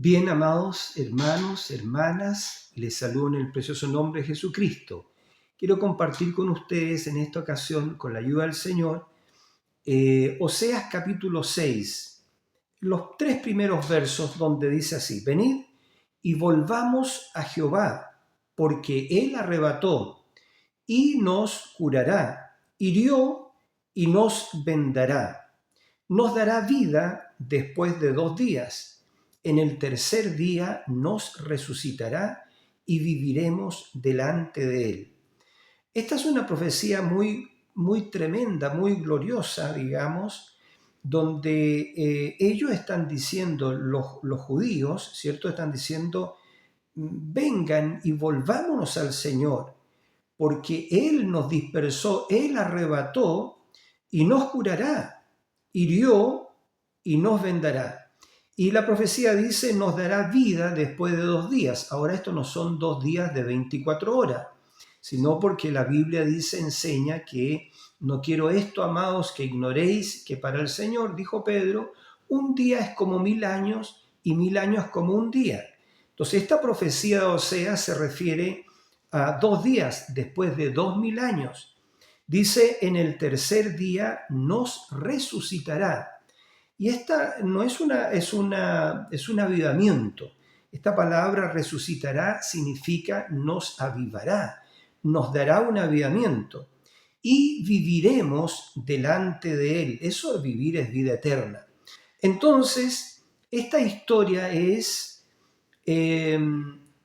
Bien, amados hermanos, hermanas, les saludo en el precioso nombre de Jesucristo. Quiero compartir con ustedes en esta ocasión, con la ayuda del Señor, Oseas capítulo 6, los 3 primeros versos donde dice así: venid y volvamos a Jehová, porque Él arrebató y nos curará, hirió y nos vendará, nos dará vida después de 2 días. En el tercer día nos resucitará y viviremos delante de Él. Esta es una profecía muy tremenda, muy gloriosa, digamos, donde ellos están diciendo, los judíos, ¿cierto? Están diciendo, vengan y volvámonos al Señor, porque Él nos dispersó, Él arrebató y nos curará, hirió y nos vendará. Y la profecía dice, nos dará vida después de 2 días. Ahora esto no son 2 días de 24 horas, sino porque la Biblia dice, enseña que no quiero esto, amados, que ignoréis que para el Señor, dijo Pedro, un día es como 1000 años y 1000 años como un día. Entonces esta profecía de Oseas se refiere a 2 días después de 2000 años. Dice, en el tercer día nos resucitará. Y esta no es un avivamiento. Esta palabra resucitará significa nos avivará, nos dará un avivamiento y viviremos delante de Él. Eso de vivir es vida eterna. Entonces, esta historia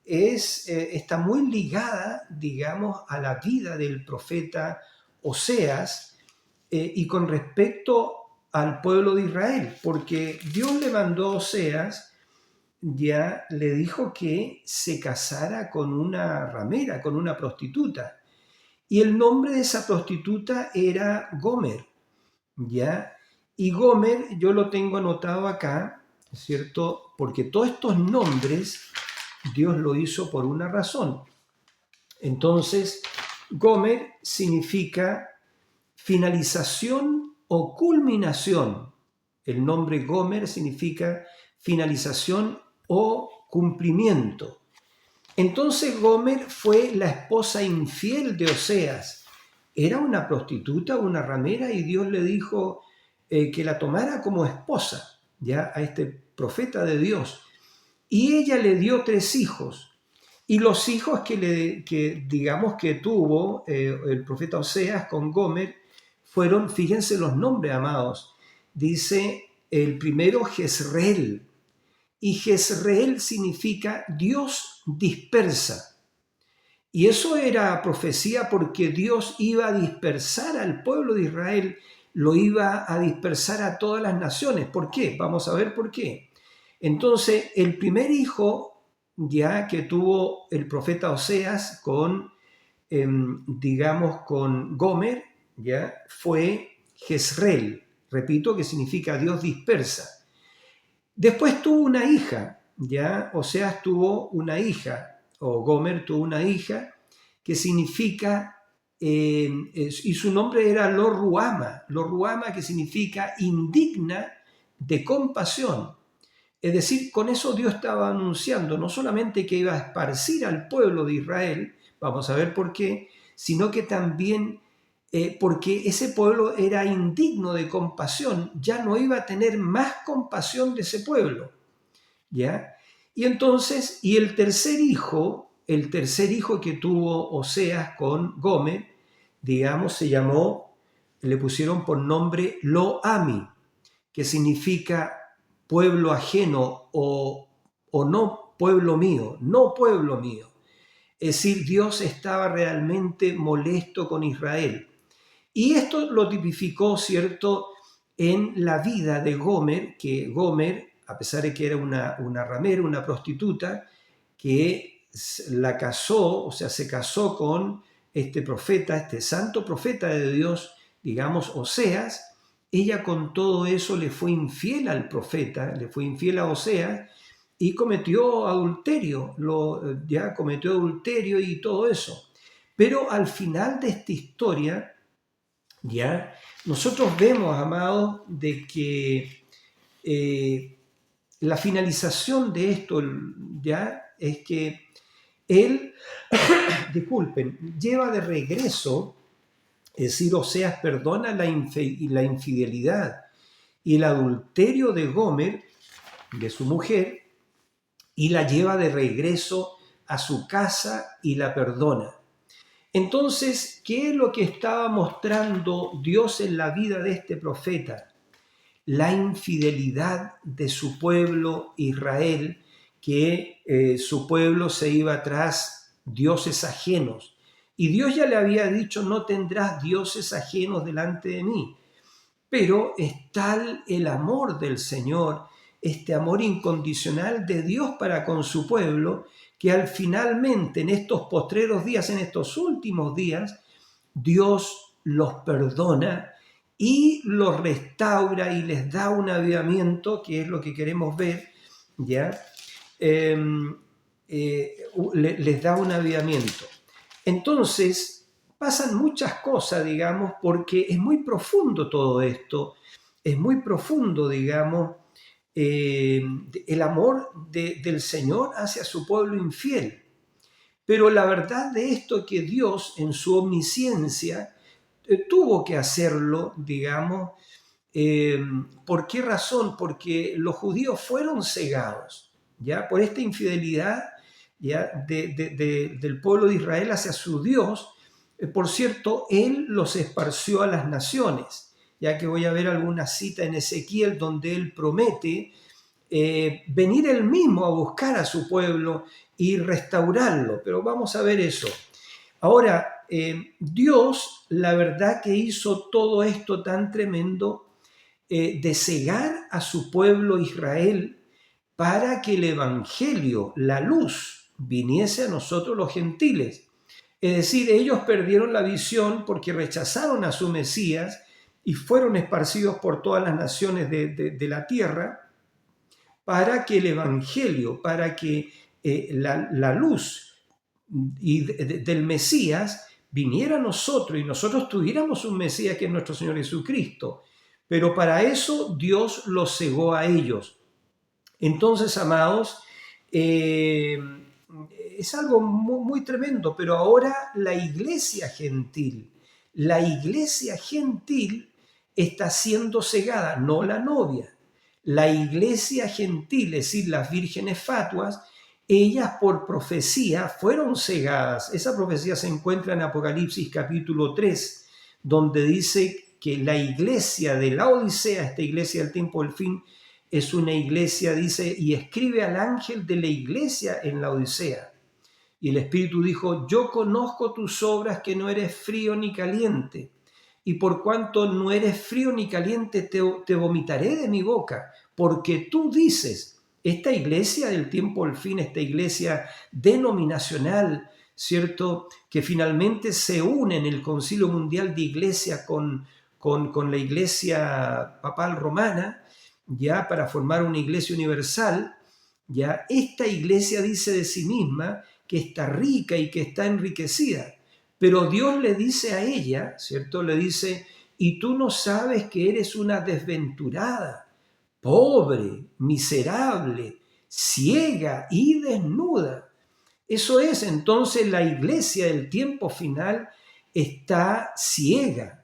está muy ligada, digamos, a la vida del profeta Oseas y con respecto al pueblo de Israel, porque Dios le mandó a Oseas, ya le dijo que se casara con una ramera, con una prostituta, y el nombre de esa prostituta era Gomer, ¿ya? Y Gomer yo lo tengo anotado acá, ¿cierto? Porque todos estos nombres Dios lo hizo por una razón. Entonces, Gomer significa finalización o culminación. El nombre Gomer significa finalización o cumplimiento. Entonces Gomer fue la esposa infiel de Oseas. Era una prostituta, una ramera, y Dios le dijo que la tomara como esposa, ya, a este profeta de Dios. Y ella le dio 3 hijos. Y los hijos digamos que tuvo el profeta Oseas con Gomer fueron, fíjense los nombres, amados. Dice el primero Jezreel. Y Jezreel significa Dios dispersa. Y eso era profecía porque Dios iba a dispersar al pueblo de Israel, lo iba a dispersar a todas las naciones. ¿Por qué? Vamos a ver por qué. Entonces, el primer hijo ya que tuvo el profeta Oseas con, digamos, con Gomer, ya fue Jezreel, repito, que significa Dios dispersa. Después tuvo una hija, ya Oseas tuvo una hija, o Gomer tuvo una hija, que significa, y su nombre era Lo-Ruama, que significa indigna de compasión. Es decir, con eso Dios estaba anunciando no solamente que iba a esparcir al pueblo de Israel, vamos a ver por qué, sino que también porque ese pueblo era indigno de compasión, ya no iba a tener más compasión de ese pueblo, ¿ya? Y entonces, y el tercer hijo que tuvo Oseas con Gomer, digamos, le pusieron por nombre Lo-Ami, que significa pueblo ajeno o no pueblo mío, no pueblo mío. Es decir, Dios estaba realmente molesto con Israel. Y esto lo tipificó, ¿cierto?, en la vida de Gomer, que Gomer, a pesar de que era una ramera, una prostituta, que la casó, o sea, se casó con este profeta, este santo profeta de Dios, digamos, Oseas. Ella con todo eso le fue infiel al profeta, le fue infiel a Oseas y cometió adulterio, ya cometió adulterio y todo eso. Pero al final de esta historia, ya, nosotros vemos, amados, de que la finalización de esto ya es que él, disculpen, lleva de regreso, es decir, Oseas perdona la infidelidad y el adulterio de Gomer, de su mujer, y la lleva de regreso a su casa y la perdona. Entonces, ¿qué es lo que estaba mostrando Dios en la vida de este profeta? La infidelidad de su pueblo Israel, que su pueblo se iba tras dioses ajenos. Y Dios ya le había dicho, no tendrás dioses ajenos delante de mí. Pero es tal el amor del Señor, este amor incondicional de Dios para con su pueblo, que al finalmente en estos postreros días, en estos últimos días, Dios los perdona y los restaura y les da un avivamiento, que es lo que queremos ver, ¿ya? Les da un avivamiento. Entonces, pasan muchas cosas, digamos, porque es muy profundo todo esto, es muy profundo, digamos, el amor del Señor hacia su pueblo infiel. Pero la verdad de esto es que Dios, en su omnisciencia, tuvo que hacerlo, digamos. ¿Por qué razón? Porque los judíos fueron cegados, ¿ya? Por esta infidelidad, ¿ya? Del pueblo de Israel hacia su Dios. Por cierto, Él los esparció a las naciones, ya que voy a ver alguna cita en Ezequiel donde Él promete venir Él mismo a buscar a su pueblo y restaurarlo. Pero vamos a ver eso. Ahora, Dios, la verdad que hizo todo esto tan tremendo, de cegar a su pueblo Israel para que el Evangelio, la luz, viniese a nosotros los gentiles. Es decir, ellos perdieron la visión porque rechazaron a su Mesías y fueron esparcidos por todas las naciones de la tierra para que el Evangelio, para que la luz del Mesías viniera a nosotros y nosotros tuviéramos un Mesías que es nuestro Señor Jesucristo. Pero para eso Dios los cegó a ellos. Entonces, amados, es algo muy, muy tremendo, pero ahora la iglesia gentil está siendo cegada, no la novia. La iglesia gentil, es decir, las vírgenes fatuas, ellas por profecía fueron cegadas. Esa profecía se encuentra en Apocalipsis capítulo 3, donde dice que la iglesia de la Odisea, esta iglesia del tiempo del fin, es una iglesia, dice, y escribe al ángel de la iglesia en la Odisea. Y el Espíritu dijo, yo conozco tus obras, que no eres frío ni caliente. Y por cuanto no eres frío ni caliente, te vomitaré de mi boca, porque tú dices, esta iglesia del tiempo del fin, esta iglesia denominacional, ¿cierto? Que finalmente se une en el Concilio Mundial de Iglesia con la iglesia papal romana, ya para formar una iglesia universal, ya esta iglesia dice de sí misma que está rica y que está enriquecida, pero Dios le dice a ella, ¿cierto? Le dice, y tú no sabes que eres una desventurada, pobre, miserable, ciega y desnuda. Eso es, entonces la iglesia del tiempo final está ciega.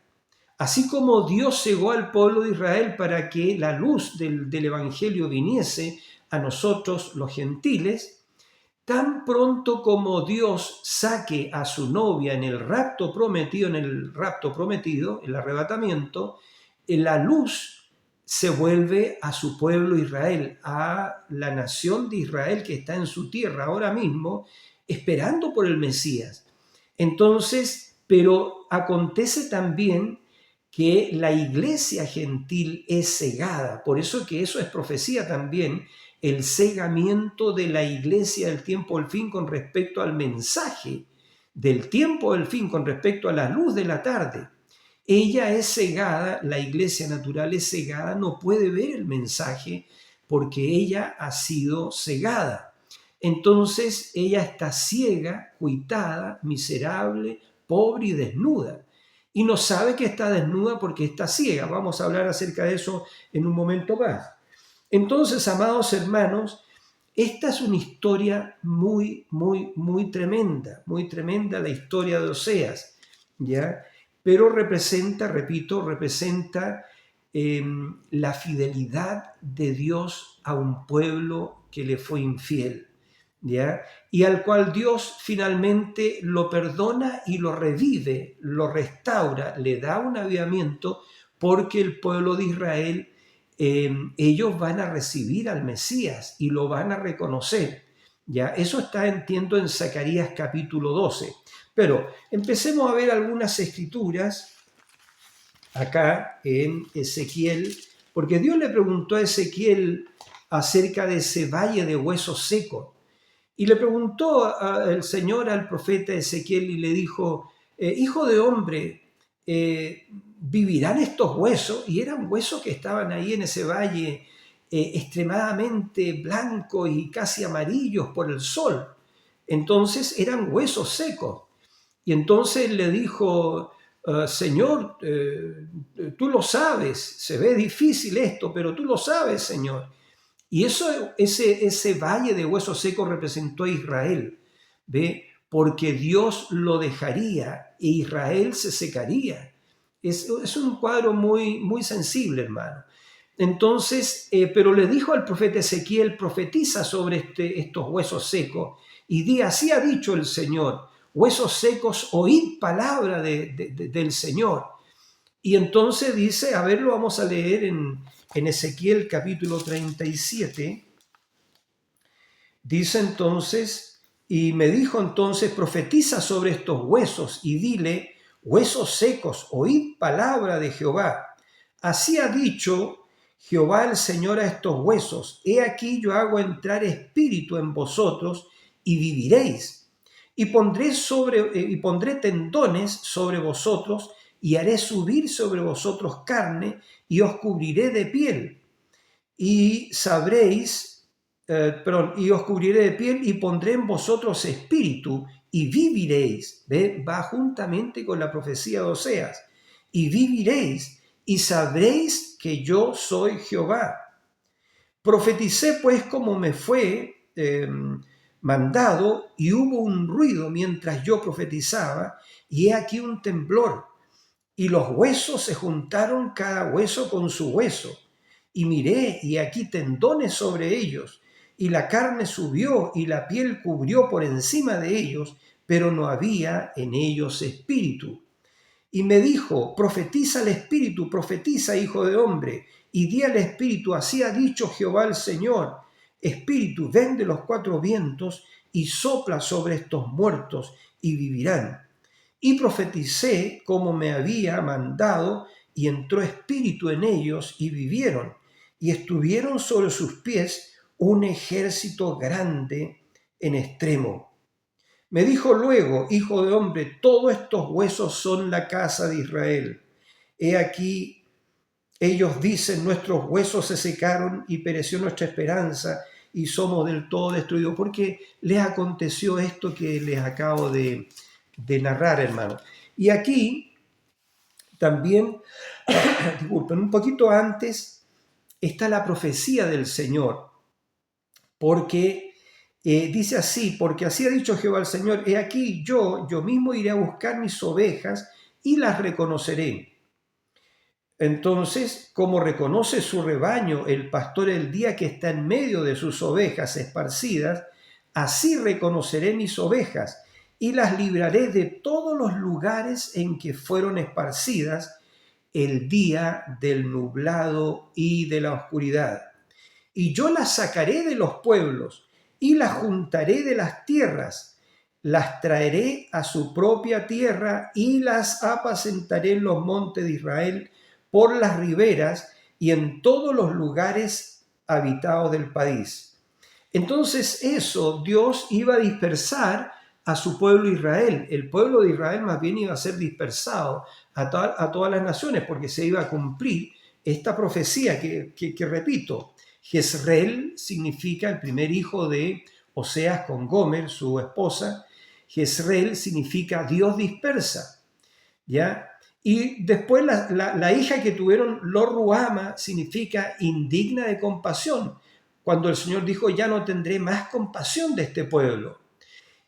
Así como Dios cegó al pueblo de Israel para que la luz del Evangelio viniese a nosotros los gentiles, tan pronto como Dios saque a su novia en el rapto prometido, el arrebatamiento, la luz se vuelve a su pueblo Israel, a la nación de Israel que está en su tierra ahora mismo, esperando por el Mesías. Entonces, pero acontece también que la iglesia gentil es cegada, por eso que eso es profecía también, el cegamiento de la iglesia del tiempo del fin con respecto al mensaje del tiempo del fin, con respecto a la luz de la tarde. Ella es cegada, la iglesia natural es cegada, no puede ver el mensaje porque ella ha sido cegada. Entonces ella está ciega, cuitada, miserable, pobre y desnuda. Y no sabe que está desnuda porque está ciega. Vamos a hablar acerca de eso en un momento más. Entonces, amados hermanos, esta es una historia muy tremenda la historia de Oseas, ¿ya? Pero representa, repito, representa la fidelidad de Dios a un pueblo que le fue infiel, ¿ya? Y al cual Dios finalmente lo perdona y lo revive, lo restaura, le da un avivamiento, porque el pueblo de Israel, ellos van a recibir al Mesías y lo van a reconocer. ¿Ya? Eso está, entiendo, en Zacarías capítulo 12. Pero empecemos a ver algunas escrituras acá en Ezequiel, porque Dios le preguntó a Ezequiel acerca de ese valle de huesos secos. Y le preguntó el Señor al profeta Ezequiel y le dijo, hijo de hombre, ¿vivirán estos huesos? Y eran huesos que estaban ahí en ese valle extremadamente blancos y casi amarillos por el sol. Entonces eran huesos secos. Y entonces le dijo, Señor, tú lo sabes, se ve difícil esto, pero tú lo sabes, Señor. Y ese valle de huesos secos representó a Israel, ¿ve? Porque Dios lo dejaría e Israel se secaría. Es un cuadro muy sensible, hermano. Entonces, pero le dijo al profeta Ezequiel, profetiza sobre estos huesos secos y di, así ha dicho el Señor, huesos secos, oíd palabra del Señor. Y entonces dice, a ver, lo vamos a leer en Ezequiel capítulo 37. Dice entonces, y me dijo entonces, profetiza sobre estos huesos y dile, huesos secos, oíd palabra de Jehová. Así ha dicho Jehová el Señor a estos huesos, he aquí yo hago entrar espíritu en vosotros y viviréis. Y pondré tendones sobre vosotros y haré subir sobre vosotros carne y os cubriré de piel. Y sabréis, y os cubriré de piel y pondré en vosotros espíritu y viviréis. ¿Ve? Va juntamente con la profecía de Oseas. Y viviréis y sabréis que yo soy Jehová. Profeticé pues como me fue mandado, y hubo un ruido mientras yo profetizaba, y he aquí un temblor, y los huesos se juntaron cada hueso con su hueso. Y miré, y aquí tendones sobre ellos, y la carne subió, y la piel cubrió por encima de ellos, pero no había en ellos espíritu. Y me dijo, profetiza al espíritu, profetiza, hijo de hombre, y di al espíritu, así ha dicho Jehová el Señor, espíritu, ven de los cuatro vientos, y sopla sobre estos muertos, y vivirán. Y profeticé como me había mandado, y entró espíritu en ellos, y vivieron, y estuvieron sobre sus pies un ejército grande en extremo. Me dijo luego, hijo de hombre, todos estos huesos son la casa de Israel. He aquí, ellos dicen, nuestros huesos se secaron y pereció nuestra esperanza y somos del todo destruidos, porque les aconteció esto que les acabo de narrar, hermano. Y aquí también, disculpen, un poquito antes está la profecía del Señor, porque dice así, porque así ha dicho Jehová el Señor, he aquí yo mismo iré a buscar mis ovejas y las reconoceré. Entonces, como reconoce su rebaño el pastor el día que está en medio de sus ovejas esparcidas, así reconoceré mis ovejas y las libraré de todos los lugares en que fueron esparcidas el día del nublado y de la oscuridad. Y yo las sacaré de los pueblos y las juntaré de las tierras, las traeré a su propia tierra y las apacentaré en los montes de Israel, por las riberas y en todos los lugares habitados del país. Entonces eso, Dios iba a dispersar a su pueblo Israel. El pueblo de Israel más bien iba a ser dispersado a todas las naciones, porque se iba a cumplir esta profecía que repito, Jezreel significa el primer hijo de Oseas con Gomer, su esposa. Jezreel significa Dios dispersa, ¿ya? Y después la hija que tuvieron, Lo Ruhama, significa indigna de compasión, cuando el Señor dijo, ya no tendré más compasión de este pueblo.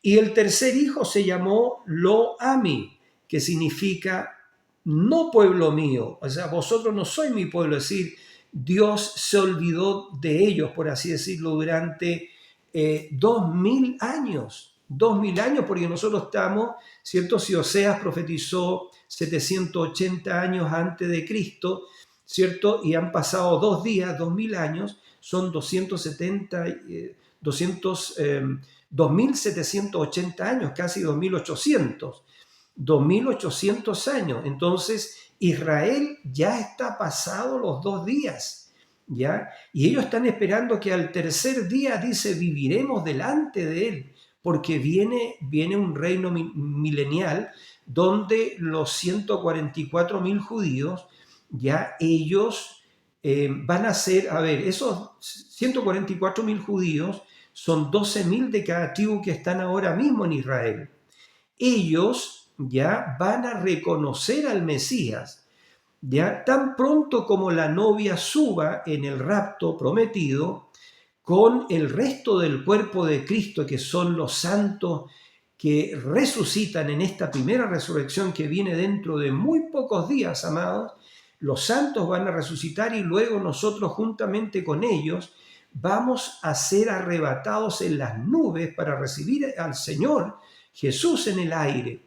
Y el tercer hijo se llamó Lo Ami, que significa no pueblo mío, o sea, vosotros no sois mi pueblo, es decir, Dios se olvidó de ellos, por así decirlo, durante 2000 años, 2000 años, porque nosotros estamos, ¿cierto? Si Oseas profetizó 780 años antes de Cristo, ¿cierto? Y han pasado 2 días, 2000 años, son 270, 2780 años, casi 2800. 2800 años. Entonces, Israel ya está pasado los 2 días, ¿ya? Y ellos están esperando que al tercer día, dice, viviremos delante de él, porque viene un reino milenial donde los 144.000 judíos, ya ellos van a ser, a ver, esos 144.000 judíos son 12.000 de cada tribu que están ahora mismo en Israel. Ellos ya van a reconocer al Mesías, ya tan pronto como la novia suba en el rapto prometido con el resto del cuerpo de Cristo, que son los santos que resucitan en esta primera resurrección que viene dentro de muy pocos días, amados. Los santos van a resucitar y luego nosotros juntamente con ellos vamos a ser arrebatados en las nubes para recibir al Señor Jesús en el aire.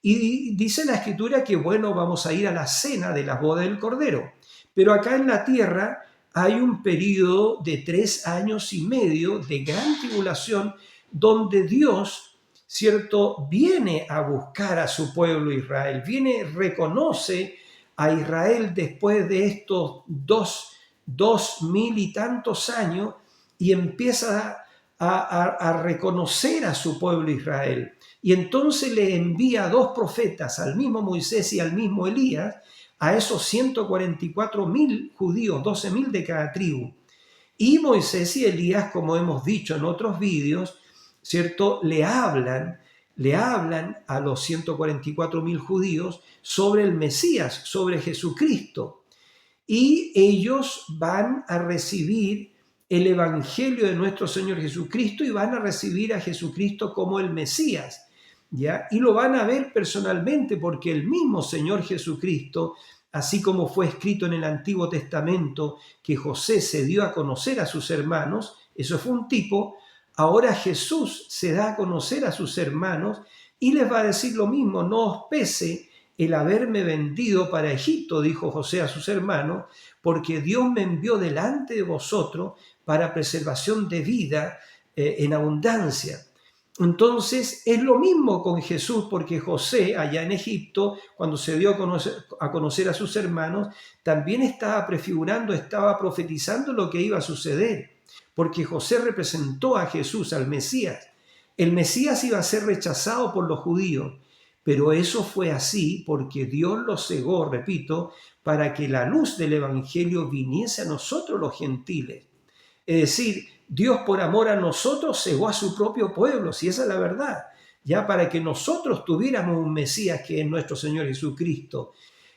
Y dice la Escritura que, bueno, vamos a ir a la cena de las bodas del Cordero. Pero acá en la tierra hay un periodo de 3 años y medio de gran tribulación donde Dios, ¿cierto?, viene a buscar a su pueblo Israel, reconoce a Israel después de estos 2000 y tantos años y empieza a reconocer a su pueblo Israel. Y entonces le envía 2 profetas, al mismo Moisés y al mismo Elías, a esos 144.000 judíos, 12.000 de cada tribu. Y Moisés y Elías, como hemos dicho en otros vídeos, ¿cierto?, le hablan a los 144.000 judíos sobre el Mesías, sobre Jesucristo. Y ellos van a recibir el Evangelio de nuestro Señor Jesucristo y van a recibir a Jesucristo como el Mesías, ¿ya? Y lo van a ver personalmente porque el mismo Señor Jesucristo, así como fue escrito en el Antiguo Testamento que José se dio a conocer a sus hermanos, eso fue un tipo, ahora Jesús se da a conocer a sus hermanos y les va a decir lo mismo, no os pese el haberme vendido para Egipto, dijo José a sus hermanos, porque Dios me envió delante de vosotros para preservación de vida en abundancia. Entonces es lo mismo con Jesús, porque José allá en Egipto, cuando se dio a conocer a sus hermanos, también estaba prefigurando, estaba profetizando lo que iba a suceder, porque José representó a Jesús, al Mesías. El Mesías iba a ser rechazado por los judíos, pero eso fue así porque Dios lo cegó, repito, para que la luz del Evangelio viniese a nosotros los gentiles. Es decir, Dios por amor a nosotros cegó a su propio pueblo, si esa es la verdad, ya para que nosotros tuviéramos un Mesías que es nuestro Señor Jesucristo.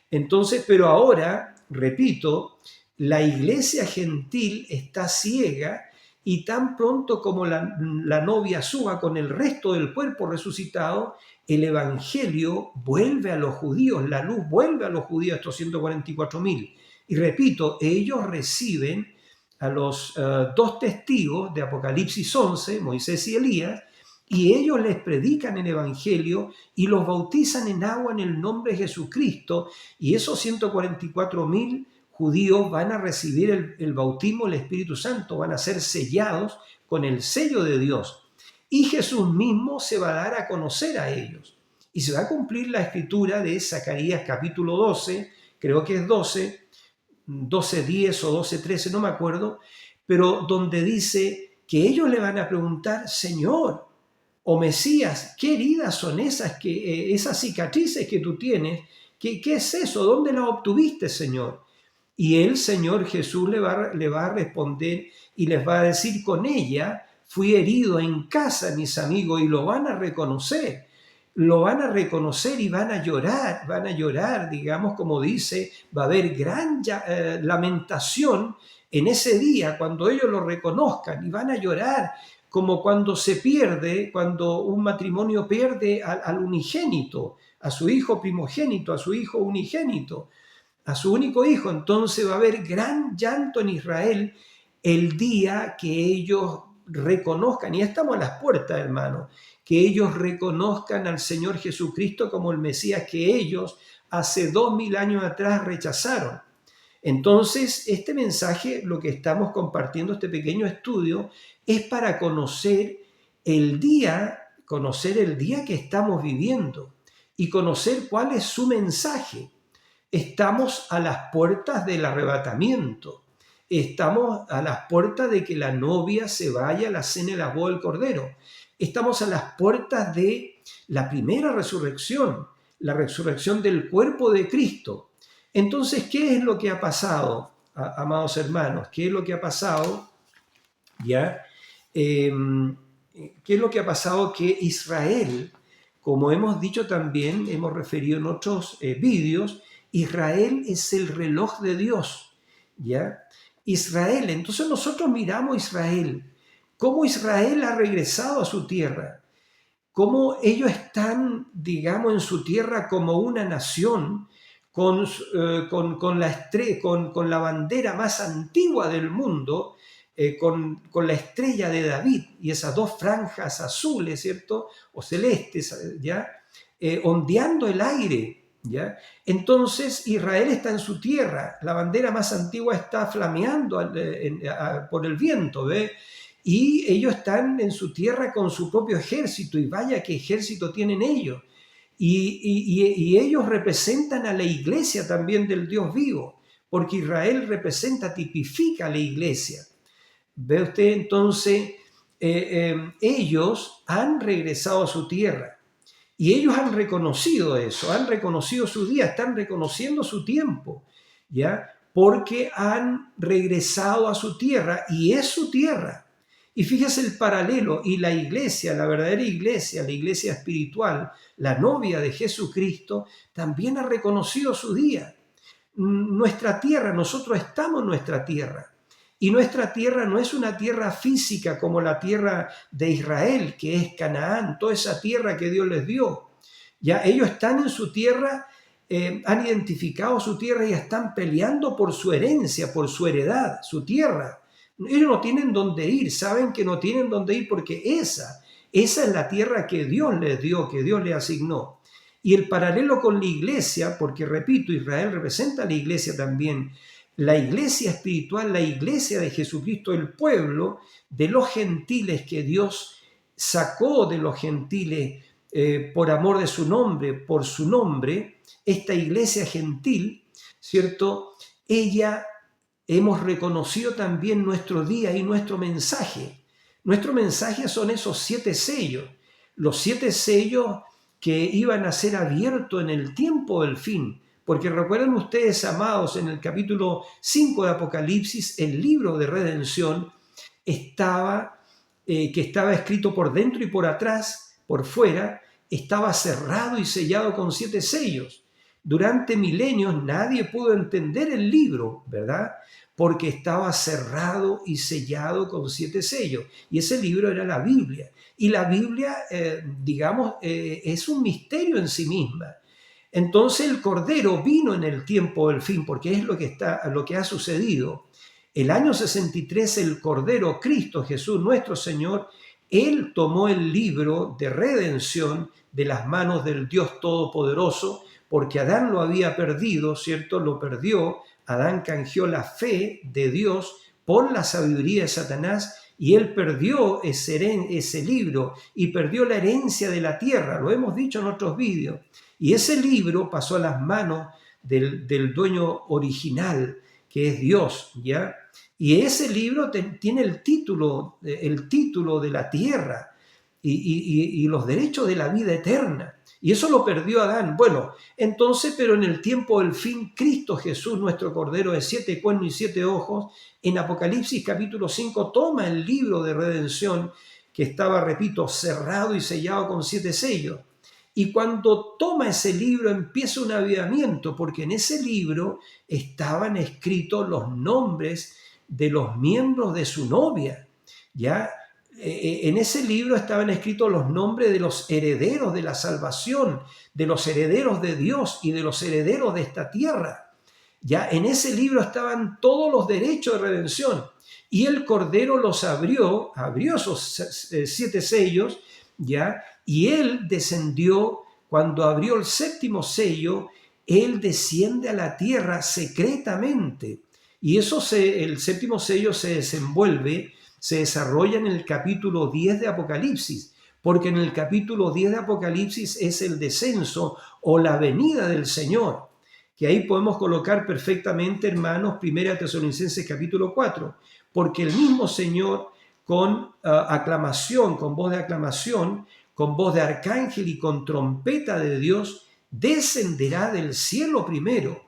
Entonces, pero ahora, repito, la iglesia gentil está ciega y tan pronto como la novia suba con el resto del cuerpo resucitado, el Evangelio vuelve a los judíos, la luz vuelve a los judíos, estos 144.000. Y repito, ellos reciben a los 2 testigos de Apocalipsis 11, Moisés y Elías, y ellos les predican el Evangelio y los bautizan en agua en el nombre de Jesucristo, y esos 144.000 judíos van a recibir el bautismo del Espíritu Santo, van a ser sellados con el sello de Dios. Y Jesús mismo se va a dar a conocer a ellos. Y se va a cumplir la escritura de Zacarías capítulo 12, creo que es 12:10 o 12:13, no me acuerdo, pero donde dice que ellos le van a preguntar, Señor o Mesías, ¿qué heridas son esas cicatrices que tú tienes? ¿Qué es eso? ¿Dónde las obtuviste, Señor? Y el Señor Jesús le va a responder y les va a decir, con ella fui herido en casa, mis amigos, y lo van a reconocer. lo van a reconocer y van a llorar, digamos, como dice, va a haber gran lamentación en ese día cuando ellos lo reconozcan y van a llorar como cuando se pierde, cuando un matrimonio pierde al unigénito, a su hijo primogénito, a su hijo unigénito, a su único hijo. Entonces va a haber gran llanto en Israel el día que ellos reconozcan, y estamos a las puertas, hermanos, que ellos reconozcan al Señor Jesucristo como el Mesías que ellos hace 2000 años atrás rechazaron. Entonces, este mensaje, lo que estamos compartiendo, este pequeño estudio, es para conocer el día que estamos viviendo y conocer cuál es su mensaje. Estamos a las puertas del arrebatamiento. Estamos a las puertas de que la novia se vaya a la cena de la boda del Cordero. Estamos a las puertas de la primera resurrección, la resurrección del cuerpo de Cristo. Entonces, ¿qué es lo que ha pasado, amados hermanos? ¿Qué es lo que ha pasado? ¿Ya? ¿Qué es lo que ha pasado? Que Israel, como hemos dicho también, hemos referido en otros vídeos, Israel es el reloj de Dios, ¿ya? Israel, entonces nosotros miramos a Israel, cómo Israel ha regresado a su tierra, cómo ellos están, digamos, en su tierra como una nación, con la bandera más antigua del mundo, con la estrella de David y esas dos franjas azules, ¿cierto? O celestes, ¿ya? Ondeando el aire, ¿ya? Entonces Israel está en su tierra, la bandera más antigua está flameando por el viento, ¿ve? Y ellos están en su tierra con su propio ejército, y vaya qué ejército tienen ellos. Y ellos representan a la iglesia también del Dios vivo, porque Israel representa, tipifica a la iglesia. ¿Ve usted? Entonces, ellos han regresado a su tierra y ellos han reconocido eso, han reconocido su día, están reconociendo su tiempo, ¿ya? Porque han regresado a su tierra y es su tierra. Y fíjese el paralelo, y la iglesia, la verdadera iglesia, la iglesia espiritual, la novia de Jesucristo, también ha reconocido su día. Nuestra tierra, nosotros estamos en nuestra tierra. Y nuestra tierra no es una tierra física como la tierra de Israel, que es Canaán, toda esa tierra que Dios les dio. Ya ellos están en su tierra, han identificado su tierra y están peleando por su herencia, por su heredad, su tierra. Ellos no tienen dónde ir, saben que no tienen dónde ir porque esa es la tierra que Dios les dio, que Dios les asignó. Y el paralelo con la iglesia, porque repito, Israel representa a la iglesia también, la iglesia espiritual, la iglesia de Jesucristo, el pueblo de los gentiles que Dios sacó de los gentiles por amor de su nombre, por su nombre, esta iglesia gentil, ¿cierto? Ella hemos reconocido también nuestro día y nuestro mensaje. Nuestro mensaje son esos 7 sellos, los 7 sellos que iban a ser abiertos en el tiempo del fin. Porque recuerden ustedes, amados, en el capítulo 5 de Apocalipsis, el libro de redención que estaba escrito por dentro y por atrás, por fuera, estaba cerrado y sellado con 7 sellos. Durante milenios nadie pudo entender el libro, ¿verdad? Porque estaba cerrado y sellado con 7 sellos. Y ese libro era la Biblia. Y la Biblia, es un misterio en sí misma. Entonces el Cordero vino en el tiempo del fin, porque es lo que ha sucedido. El año 63, el Cordero, Cristo Jesús, nuestro Señor, Él tomó el libro de redención de las manos del Dios Todopoderoso, porque Adán lo había perdido, ¿cierto? Lo perdió. Adán canjeó la fe de Dios por la sabiduría de Satanás, y él perdió ese libro y perdió la herencia de la tierra. Lo hemos dicho en otros vídeos. Y ese libro pasó a las manos del dueño original, que es Dios, ¿ya? Y ese libro tiene el título de la tierra y los derechos de la vida eterna. Y eso lo perdió Adán. Bueno, entonces, pero en el tiempo del fin, Cristo Jesús, nuestro Cordero de 7 cuernos y 7 ojos, en Apocalipsis capítulo 5, toma el libro de redención que estaba, repito, cerrado y sellado con 7 sellos. Y cuando toma ese libro empieza un avivamiento, porque en ese libro estaban escritos los nombres de los miembros de su novia, ¿ya? En ese libro estaban escritos los nombres de los herederos de la salvación, de los herederos de Dios y de los herederos de esta tierra. Ya en ese libro estaban todos los derechos de redención. Y el Cordero los abrió esos 7 sellos, ¿ya? Y él descendió, cuando abrió el 7º sello, él desciende a la tierra secretamente. Y el 7º sello se desarrolla en el capítulo 10 de Apocalipsis, porque en el capítulo 10 de Apocalipsis es el descenso o la venida del Señor, que ahí podemos colocar perfectamente, hermanos, 1 Tesalonicenses capítulo 4, porque el mismo Señor con aclamación, con voz de aclamación, con voz de arcángel y con trompeta de Dios, descenderá del cielo primero.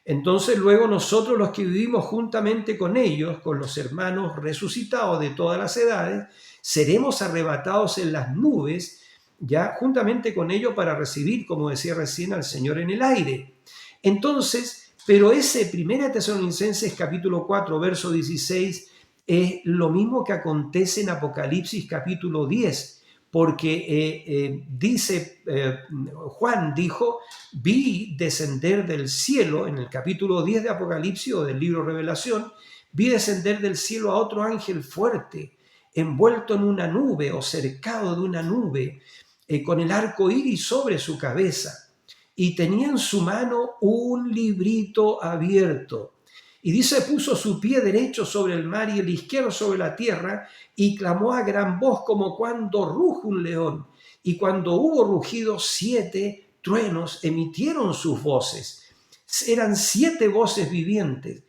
Entonces luego nosotros, los que vivimos juntamente con ellos, con los hermanos resucitados de todas las edades, seremos arrebatados en las nubes, ya juntamente con ellos para recibir, como decía recién, al Señor en el aire. Entonces, pero ese 1 Tesalonicenses capítulo 4, verso 16, es lo mismo que acontece en Apocalipsis capítulo 10, porque Juan dijo, vi descender del cielo, en el capítulo 10 de Apocalipsis o del libro Revelación, vi descender del cielo a otro ángel fuerte, envuelto en una nube o cercado de una nube, con el arco iris sobre su cabeza, y tenía en su mano un librito abierto. Y dice, puso su pie derecho sobre el mar y el izquierdo sobre la tierra, y clamó a gran voz como cuando ruge un león. Y cuando hubo rugido, 7 truenos emitieron sus voces. Eran 7 voces vivientes.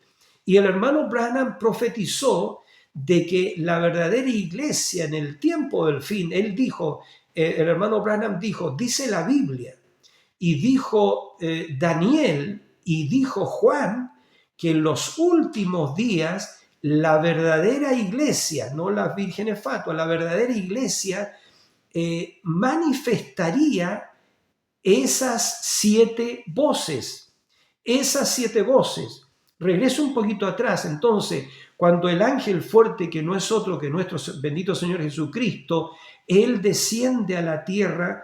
Y el hermano Branham profetizó de que la verdadera iglesia en el tiempo del fin, él dijo, el hermano Branham dijo, dice la Biblia, y dijo Daniel, y dijo Juan, que en los últimos días la verdadera iglesia, no las vírgenes fatuas, la verdadera iglesia manifestaría esas 7 voces. Esas 7 voces. Regreso un poquito atrás, entonces, cuando el ángel fuerte, que no es otro que nuestro bendito Señor Jesucristo, él desciende a la tierra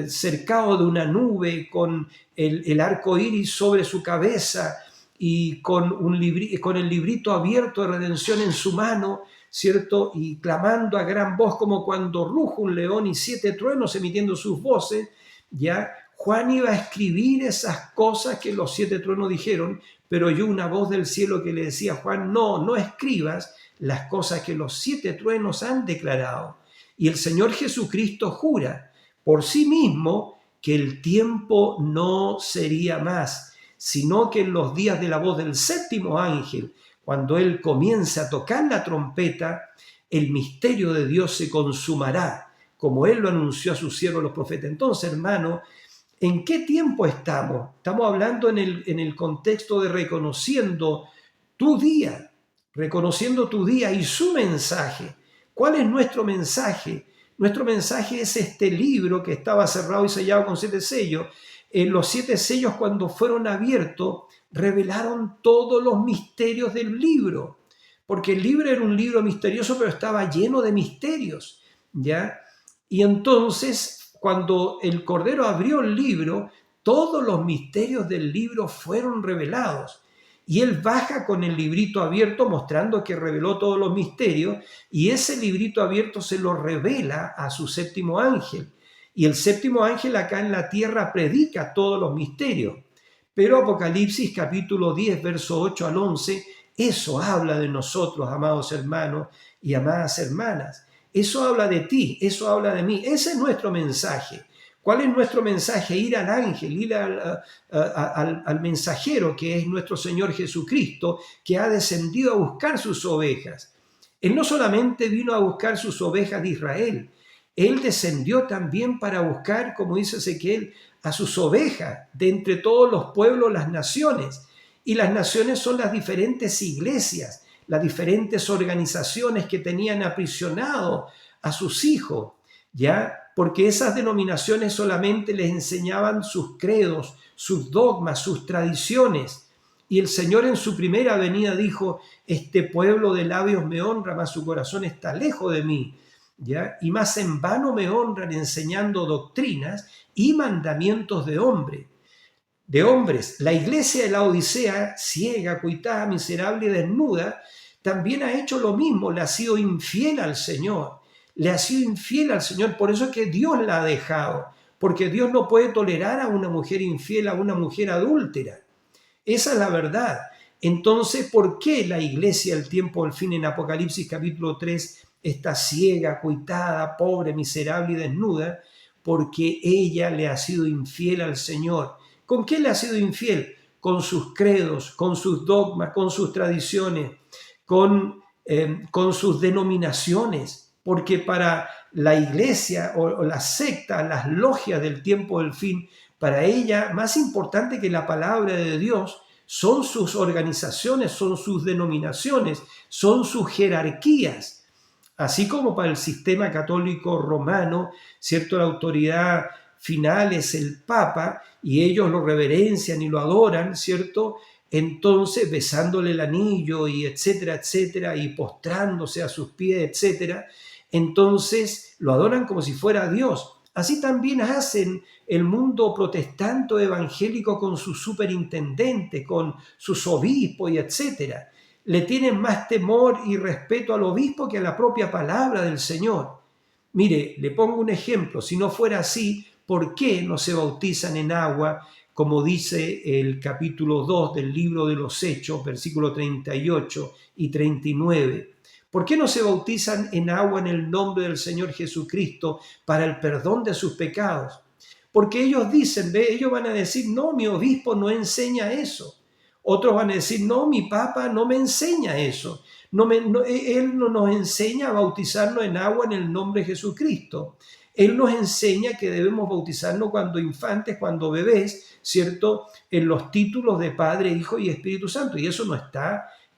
cercado de una nube con el arco iris sobre su cabeza, y con el librito abierto de redención en su mano, ¿cierto? Y clamando a gran voz como cuando ruge un león y 7 truenos emitiendo sus voces, ¿ya? Juan iba a escribir esas cosas que los 7 truenos dijeron, pero oyó una voz del cielo que le decía a Juan, no escribas las cosas que los 7 truenos han declarado. Y el Señor Jesucristo jura por sí mismo que el tiempo no sería más, sino que en los días de la voz del 7º ángel, cuando él comience a tocar la trompeta, el misterio de Dios se consumará, como él lo anunció a sus siervos los profetas. Entonces, hermano, ¿en qué tiempo estamos? Estamos hablando en el contexto de reconociendo tu día y su mensaje. ¿Cuál es nuestro mensaje? Nuestro mensaje es este libro que estaba cerrado y sellado con 7 sellos. Los 7 sellos, cuando fueron abiertos, revelaron todos los misterios del libro, porque el libro era un libro misterioso, pero estaba lleno de misterios, ¿ya? Y entonces, cuando el Cordero abrió el libro, todos los misterios del libro fueron revelados. Y él baja con el librito abierto mostrando que reveló todos los misterios, y ese librito abierto se lo revela a su 7º ángel. Y el 7º ángel acá en la tierra predica todos los misterios. Pero Apocalipsis capítulo 10, verso 8 al 11, eso habla de nosotros, amados hermanos y amadas hermanas. Eso habla de ti, eso habla de mí. Ese es nuestro mensaje. ¿Cuál es nuestro mensaje? Ir al ángel, ir al mensajero, que es nuestro Señor Jesucristo, que ha descendido a buscar sus ovejas. Él no solamente vino a buscar sus ovejas de Israel, él descendió también para buscar, como dice Ezequiel, a sus ovejas de entre todos los pueblos, las naciones. Y las naciones son las diferentes iglesias, las diferentes organizaciones que tenían aprisionado a sus hijos. ¿ya? Porque esas denominaciones solamente les enseñaban sus credos, sus dogmas, sus tradiciones. Y el Señor en su primera venida dijo, este pueblo de labios me honra, mas su corazón está lejos de mí, ¿ya? Y más en vano me honran enseñando doctrinas y mandamientos de hombres. La iglesia de la Odisea, ciega, cuitada, miserable y desnuda, también ha hecho lo mismo, le ha sido infiel al Señor, le ha sido infiel al Señor, por eso es que Dios la ha dejado, porque Dios no puede tolerar a una mujer infiel, a una mujer adúltera. Esa es la verdad. Entonces, ¿por qué la iglesia del tiempo del fin en Apocalipsis capítulo 3 está ciega, cuitada, pobre, miserable y desnuda? Porque ella le ha sido infiel al Señor. ¿Con qué le ha sido infiel? Con sus credos, con sus dogmas, con sus tradiciones, con sus denominaciones. Porque para la iglesia o la secta, las logias del tiempo del fin, para ella, más importante que la palabra de Dios, son sus organizaciones, son sus denominaciones, son sus jerarquías. Así como para el sistema católico romano, ¿cierto? La autoridad final es el Papa y ellos lo reverencian y lo adoran, ¿cierto? Entonces, besándole el anillo y etcétera, etcétera, y postrándose a sus pies, etcétera, entonces lo adoran como si fuera Dios. Así también hacen el mundo protestante evangélico con sus superintendentes, con sus obispos y etcétera. Le tienen más temor y respeto al obispo que a la propia palabra del Señor. Mire, le pongo un ejemplo. Si no fuera así, ¿por qué no se bautizan en agua, como dice el capítulo 2 del libro de los Hechos, versículos 38 y 39? ¿Por qué no se bautizan en agua en el nombre del Señor Jesucristo para el perdón de sus pecados? Porque ellos dicen, ellos van a decir, no, mi obispo no enseña eso. Otros van a decir, no, mi papa no me enseña eso. Él no nos enseña a bautizarnos en agua en el nombre de Jesucristo. Él nos enseña que debemos bautizarnos cuando infantes, cuando bebés, ¿cierto? En los títulos de Padre, Hijo y Espíritu Santo. Y eso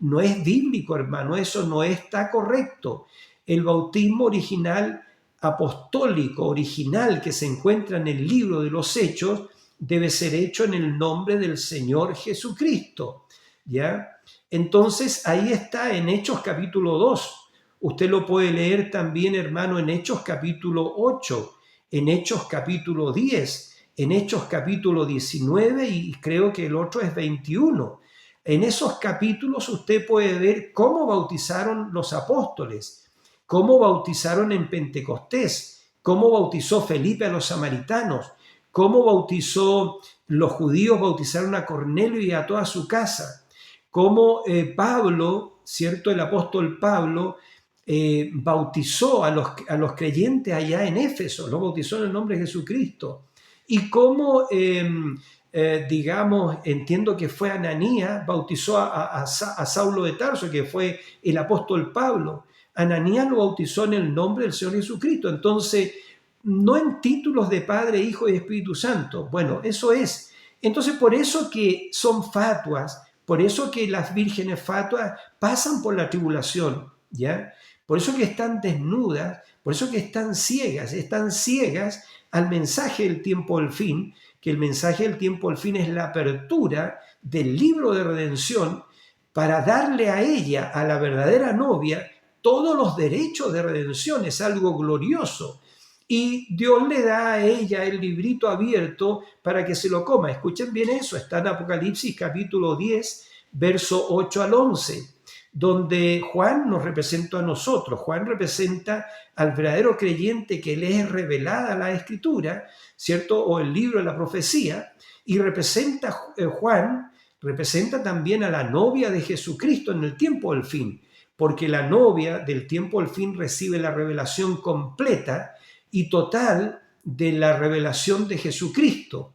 no es bíblico, hermano, eso no está correcto. El bautismo original, apostólico, original, que se encuentra en el libro de los Hechos, debe ser hecho en el nombre del Señor Jesucristo, ¿ya? Entonces, ahí está en Hechos capítulo 2. Usted lo puede leer también, hermano, en Hechos capítulo 8, en Hechos capítulo 10, en Hechos capítulo 19 y creo que el otro es 21. En esos capítulos usted puede ver cómo bautizaron los apóstoles, cómo bautizaron en Pentecostés, cómo bautizó Felipe a los samaritanos, cómo bautizó los judíos, bautizaron a Cornelio y a toda su casa, cómo Pablo, ¿cierto? El apóstol Pablo bautizó a los creyentes allá en Éfeso, los bautizó en el nombre de Jesucristo. Y cómo, digamos, entiendo que fue Ananías, bautizó a Saulo de Tarso, que fue el apóstol Pablo. Ananías lo bautizó en el nombre del Señor Jesucristo. Entonces, no en títulos de Padre, Hijo y Espíritu Santo. Bueno, eso es. Entonces, por eso que son fatuas, por eso que las vírgenes fatuas pasan por la tribulación, ¿ya? Por eso que están desnudas, por eso que están ciegas al mensaje del tiempo del fin, que el mensaje del tiempo del fin es la apertura del libro de redención para darle a ella, a la verdadera novia, todos los derechos de redención. Es algo glorioso. Y Dios le da a ella el librito abierto para que se lo coma. Escuchen bien eso, está en Apocalipsis capítulo 10, verso 8 al 11, donde Juan nos representa a nosotros. Juan representa al verdadero creyente que le es revelada la Escritura, ¿cierto? O el libro de la profecía. Y Juan representa también a la novia de Jesucristo en el tiempo del fin, porque la novia del tiempo del fin recibe la revelación completa y total de la revelación de Jesucristo,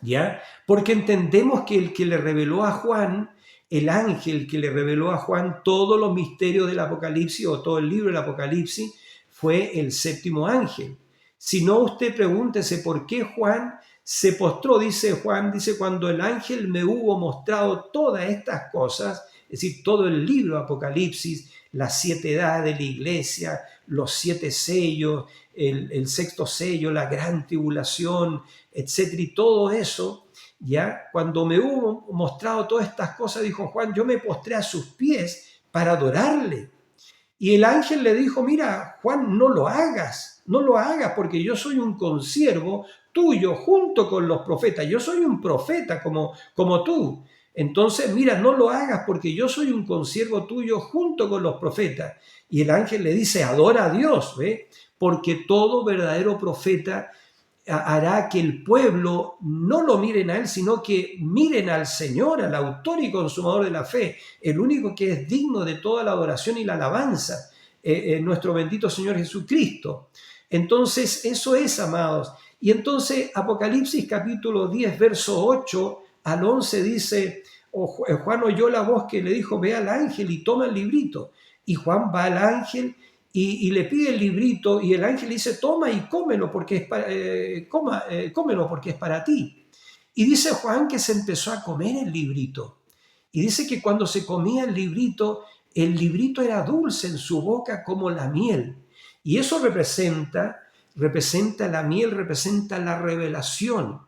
¿ya? Porque entendemos que el que le reveló a Juan, el ángel que le reveló a Juan todos los misterios del Apocalipsis o todo el libro del Apocalipsis, fue el séptimo ángel. Si no, usted pregúntese por qué Juan se postró, dice Juan, dice, cuando el ángel me hubo mostrado todas estas cosas, es decir, todo el libro de Apocalipsis, las 7 edades de la iglesia, los 7 sellos, el sexto sello, la gran tribulación, etcétera, y todo eso, ya cuando me hubo mostrado todas estas cosas, dijo Juan, yo me postré a sus pies para adorarle. Y el ángel le dijo, mira, Juan, no lo hagas, no lo hagas, porque yo soy un consiervo tuyo junto con los profetas. Yo soy un profeta como tú. Entonces, mira, no lo hagas porque yo soy un consiervo tuyo junto con los profetas. Y el ángel le dice, adora a Dios, ¿ve? Porque todo verdadero profeta hará que el pueblo no lo miren a él, sino que miren al Señor, al autor y consumador de la fe, el único que es digno de toda la adoración y la alabanza, nuestro bendito Señor Jesucristo. Entonces, eso es, amados. Y entonces, Apocalipsis capítulo 10, verso 8 al 11 dice, Juan oyó la voz que le dijo, ve al ángel y toma el librito. Y Juan va al ángel y le pide el librito y el ángel le dice, toma y cómelo porque es cómelo porque es para ti. Y dice Juan que se empezó a comer el librito. Y dice que cuando se comía el librito era dulce en su boca como la miel. Y eso representa la miel, representa la revelación,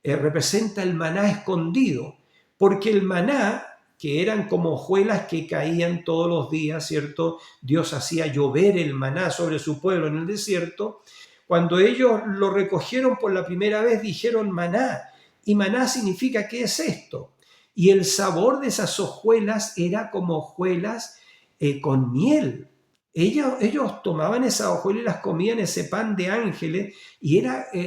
representa el maná escondido. Porque el maná, que eran como hojuelas que caían todos los días, ¿cierto? Dios hacía llover el maná sobre su pueblo en el desierto. Cuando ellos lo recogieron por la primera vez, dijeron maná. Y maná significa, ¿qué es esto? Y el sabor de esas hojuelas era como hojuelas con miel. Ellos tomaban esas hojuelas y las comían, ese pan de ángeles, y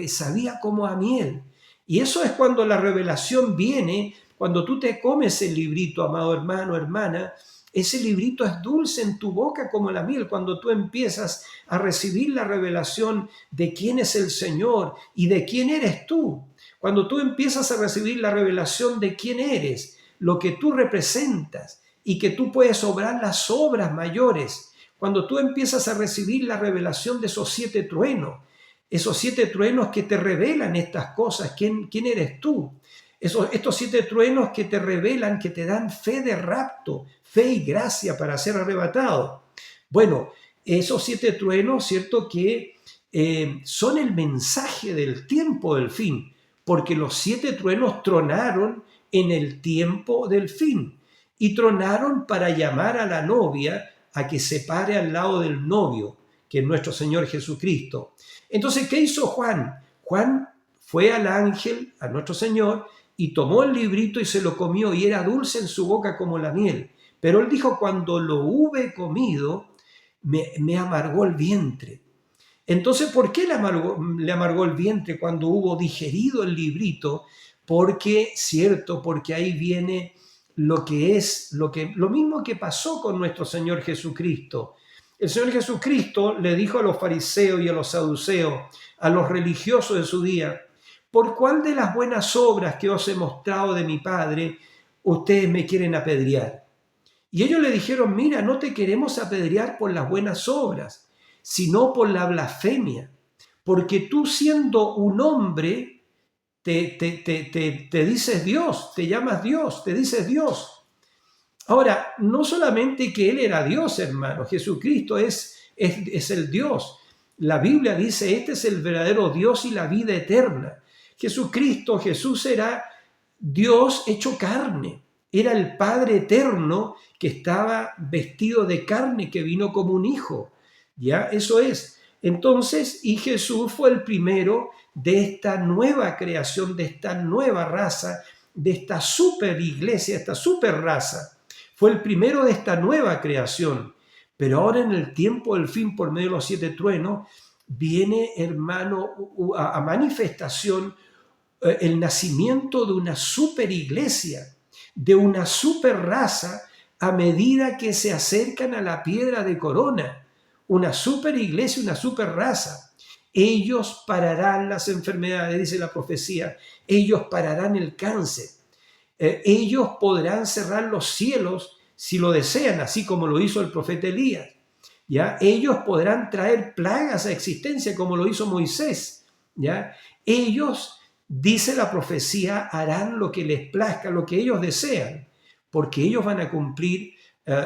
sabía como a miel. Y eso es cuando la revelación viene. Cuando tú te comes el librito, amado hermano, hermana, ese librito es dulce en tu boca como la miel. Cuando tú empiezas a recibir la revelación de quién es el Señor y de quién eres tú. Cuando tú empiezas a recibir la revelación de quién eres, lo que tú representas y que tú puedes obrar las obras mayores. Cuando tú empiezas a recibir la revelación de esos 7 truenos que te revelan estas cosas, quién eres tú. Estos 7 truenos que te revelan, que te dan fe de rapto, fe y gracia para ser arrebatado. Bueno, esos 7 truenos, ¿cierto? Que son el mensaje del tiempo del fin, porque los 7 truenos tronaron en el tiempo del fin y tronaron para llamar a la novia a que se pare al lado del novio, que es nuestro Señor Jesucristo. Entonces, ¿qué hizo Juan? Juan fue al ángel, a nuestro Señor, y tomó el librito y se lo comió, y era dulce en su boca como la miel. Pero él dijo, cuando lo hube comido, me amargó el vientre. Entonces, ¿por qué le amargó el vientre cuando hubo digerido el librito? Porque ahí viene lo mismo que pasó con nuestro Señor Jesucristo. El Señor Jesucristo le dijo a los fariseos y a los saduceos, a los religiosos de su día, ¿por cuál de las buenas obras que os he mostrado de mi Padre ustedes me quieren apedrear? Y ellos le dijeron, mira, no te queremos apedrear por las buenas obras, sino por la blasfemia, porque tú siendo un hombre te dices Dios, te llamas Dios, te dices Dios. Ahora, no solamente que Él era Dios, hermano, Jesucristo es el Dios. La Biblia dice, este es el verdadero Dios y la vida eterna. Jesús era Dios hecho carne. Era el Padre eterno que estaba vestido de carne, que vino como un hijo. ¿Ya? Eso es. Entonces, y Jesús fue el primero de esta nueva creación, de esta nueva raza, de esta super iglesia, esta super raza. Fue el primero de esta nueva creación. Pero ahora en el tiempo del fin, por medio de los 7 truenos, viene, hermano, a manifestación el nacimiento de una super iglesia, de una super raza, a medida que se acercan a la piedra de corona. Una super iglesia, una super raza. Ellos pararán las enfermedades, dice la profecía. Ellos pararán el cáncer. Ellos podrán cerrar los cielos si lo desean, así como lo hizo el profeta Elías. ¿Ya? Ellos podrán traer plagas a existencia como lo hizo Moisés. ¿Ya? Ellos, dice la profecía, harán lo que les plazca, lo que ellos desean, porque ellos van a cumplir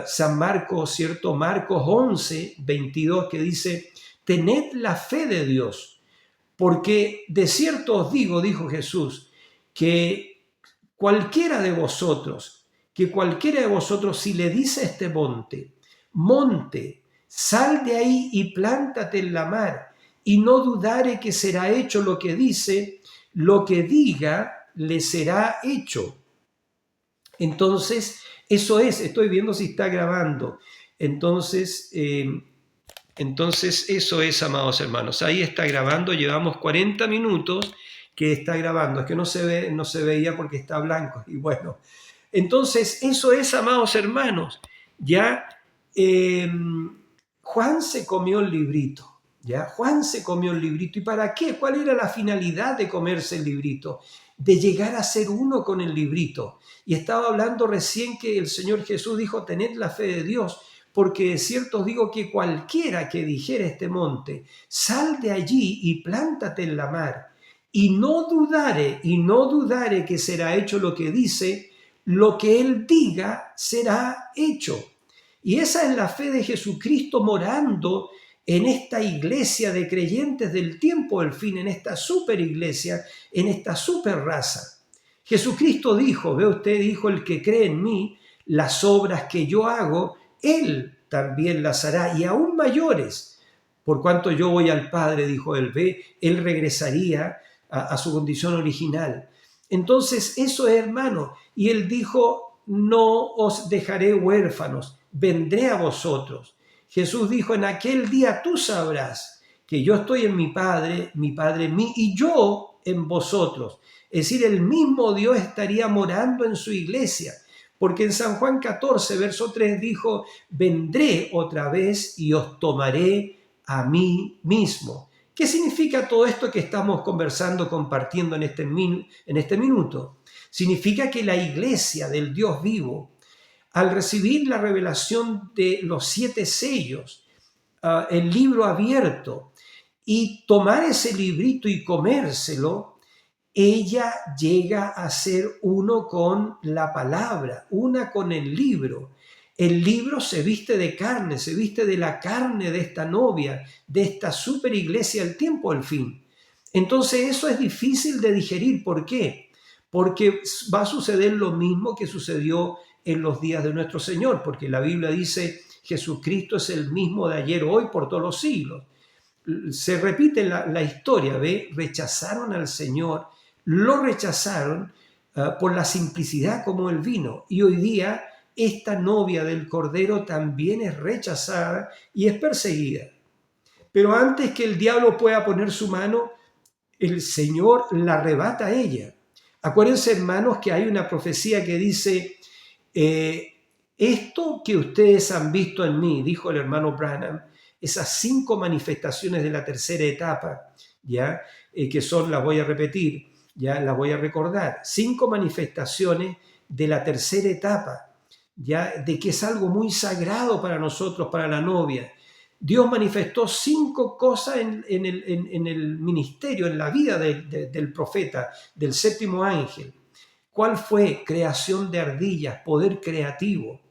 San Marcos, ¿cierto? Marcos 11, 22, que dice, tened la fe de Dios, porque de cierto os digo, dijo Jesús, que cualquiera de vosotros, si le dice a este monte, sal de ahí y plántate en la mar, y no dudare que será hecho lo que dice, lo que diga le será hecho. Entonces, eso es, estoy viendo si está grabando. Entonces, eso es, amados hermanos. Ahí está grabando, llevamos 40 minutos que está grabando. Es que no se veía porque está blanco. Y bueno, entonces eso es, amados hermanos. Ya Juan se comió el librito. ¿Ya? Juan se comió el librito. ¿Y para qué? ¿Cuál era la finalidad de comerse el librito? De llegar a ser uno con el librito. Y estaba hablando recién que el Señor Jesús dijo, tened la fe de Dios, porque de cierto os digo que cualquiera que dijera este monte, sal de allí y plántate en la mar, y no dudare que será hecho lo que dice, lo que él diga será hecho. Y esa es la fe de Jesucristo morando en esta iglesia de creyentes del tiempo del fin, en esta super iglesia, en esta super raza. Jesucristo dijo, ve usted, dijo, el que cree en mí, las obras que yo hago, él también las hará, y aún mayores. Por cuanto yo voy al Padre, dijo él, ve, él regresaría a su condición original. Entonces, eso es, hermano. Y él dijo, no os dejaré huérfanos, vendré a vosotros. Jesús dijo, en aquel día tú sabrás que yo estoy en mi Padre en mí y yo en vosotros. Es decir, el mismo Dios estaría morando en su iglesia. Porque en San Juan 14, verso 3 dijo, vendré otra vez y os tomaré a mí mismo. ¿Qué significa todo esto que estamos conversando, compartiendo en este minuto? Significa que la iglesia del Dios vivo, al recibir la revelación de los 7 sellos, el libro abierto, y tomar ese librito y comérselo, ella llega a ser uno con la palabra, una con el libro. El libro se viste de carne, se viste de la carne de esta novia, de esta super iglesia del tiempo al fin. Entonces eso es difícil de digerir. ¿Por qué? Porque va a suceder lo mismo que sucedió en los días de nuestro Señor, porque la Biblia dice, Jesucristo es el mismo de ayer, hoy, por todos los siglos. Se repite la historia, ¿ve? Rechazaron al Señor, lo rechazaron por la simplicidad como él vino. Y hoy día esta novia del Cordero también es rechazada y es perseguida. Pero antes que el diablo pueda poner su mano, el Señor la arrebata a ella. Acuérdense, hermanos, que hay una profecía que dice, esto que ustedes han visto en mí, dijo el hermano Branham, esas 5 manifestaciones de la tercera etapa, ¿ya? Que son, las voy a repetir, ya las voy a recordar, 5 manifestaciones de la tercera etapa, ya, de que es algo muy sagrado para nosotros, para la novia. Dios manifestó 5 cosas en el ministerio, en la vida del profeta, del séptimo ángel. ¿Cuál fue? Creación de ardillas, poder creativo.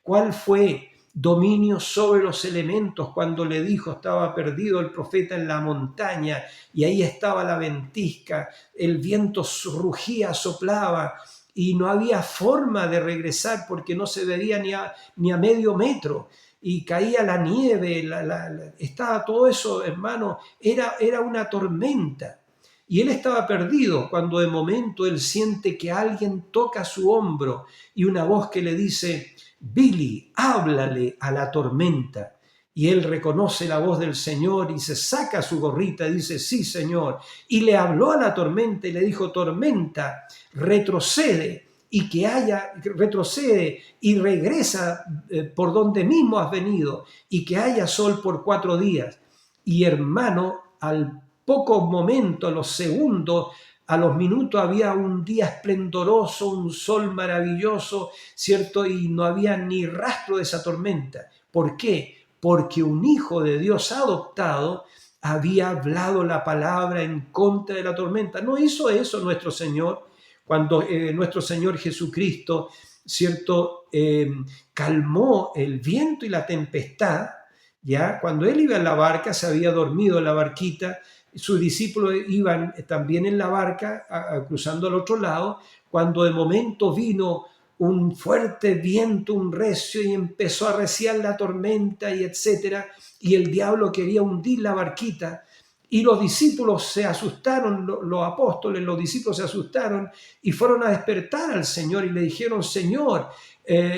¿Cuál fue? Dominio sobre los elementos, cuando le dijo estaba perdido el profeta en la montaña y ahí estaba la ventisca, el viento rugía, soplaba y no había forma de regresar porque no se veía ni a medio metro y caía la nieve, estaba todo eso, hermano, era una tormenta. Y él estaba perdido cuando de momento él siente que alguien toca su hombro y una voz que le dice, Billy, háblale a la tormenta. Y él reconoce la voz del Señor y se saca su gorrita y dice, sí, Señor. Y le habló a la tormenta y le dijo, tormenta, retrocede y regresa por donde mismo has venido y que haya sol por 4 días. Y hermano, al poco momento, a los segundos, a los minutos había un día esplendoroso, un sol maravilloso, ¿cierto? Y no había ni rastro de esa tormenta. ¿Por qué? Porque un hijo de Dios adoptado había hablado la palabra en contra de la tormenta. ¿No hizo eso nuestro Señor? Cuando nuestro Señor Jesucristo, ¿cierto? calmó el viento y la tempestad, ya cuando él iba en la barca, se había dormido en la barquita, sus discípulos iban también en la barca, cruzando al otro lado, cuando de momento vino un fuerte viento, un recio, y empezó a arreciar la tormenta y etcétera, y el diablo quería hundir la barquita, y los discípulos se asustaron, los apóstoles, los discípulos se asustaron y fueron a despertar al Señor y le dijeron: Señor,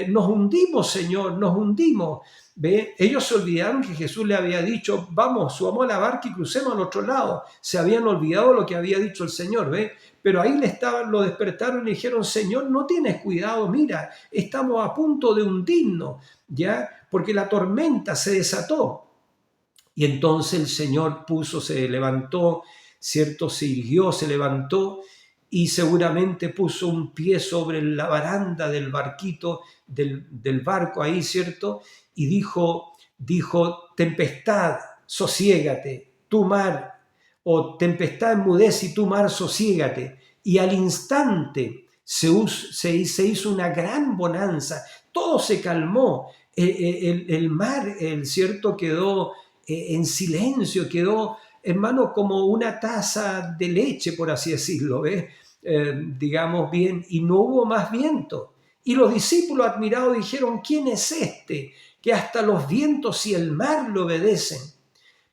nos hundimos, Señor, nos hundimos. ¿Ve? Ellos se olvidaron que Jesús le había dicho: vamos, subamos a la barca y crucemos al otro lado. Se habían olvidado lo que había dicho el Señor, ¿ve? Pero ahí lo despertaron y le dijeron: Señor, no tienes cuidado, mira, estamos a punto de hundirnos, ¿ya? Porque la tormenta se desató. Y entonces el Señor se levantó, ¿cierto? Se irguió, se levantó y seguramente puso un pie sobre la baranda del barquito, del barco ahí, ¿cierto? Y dijo: tempestad, sosiégate, tu mar, o tempestad enmudece y tu mar sosiégate. Y al instante se hizo una gran bonanza, todo se calmó, el mar, ¿cierto? Quedó en silencio, quedó, hermano, como una taza de leche, por así decirlo, ¿ves? Digamos bien, y no hubo más viento. Y los discípulos admirados dijeron: ¿quién es este que hasta los vientos y el mar le obedecen?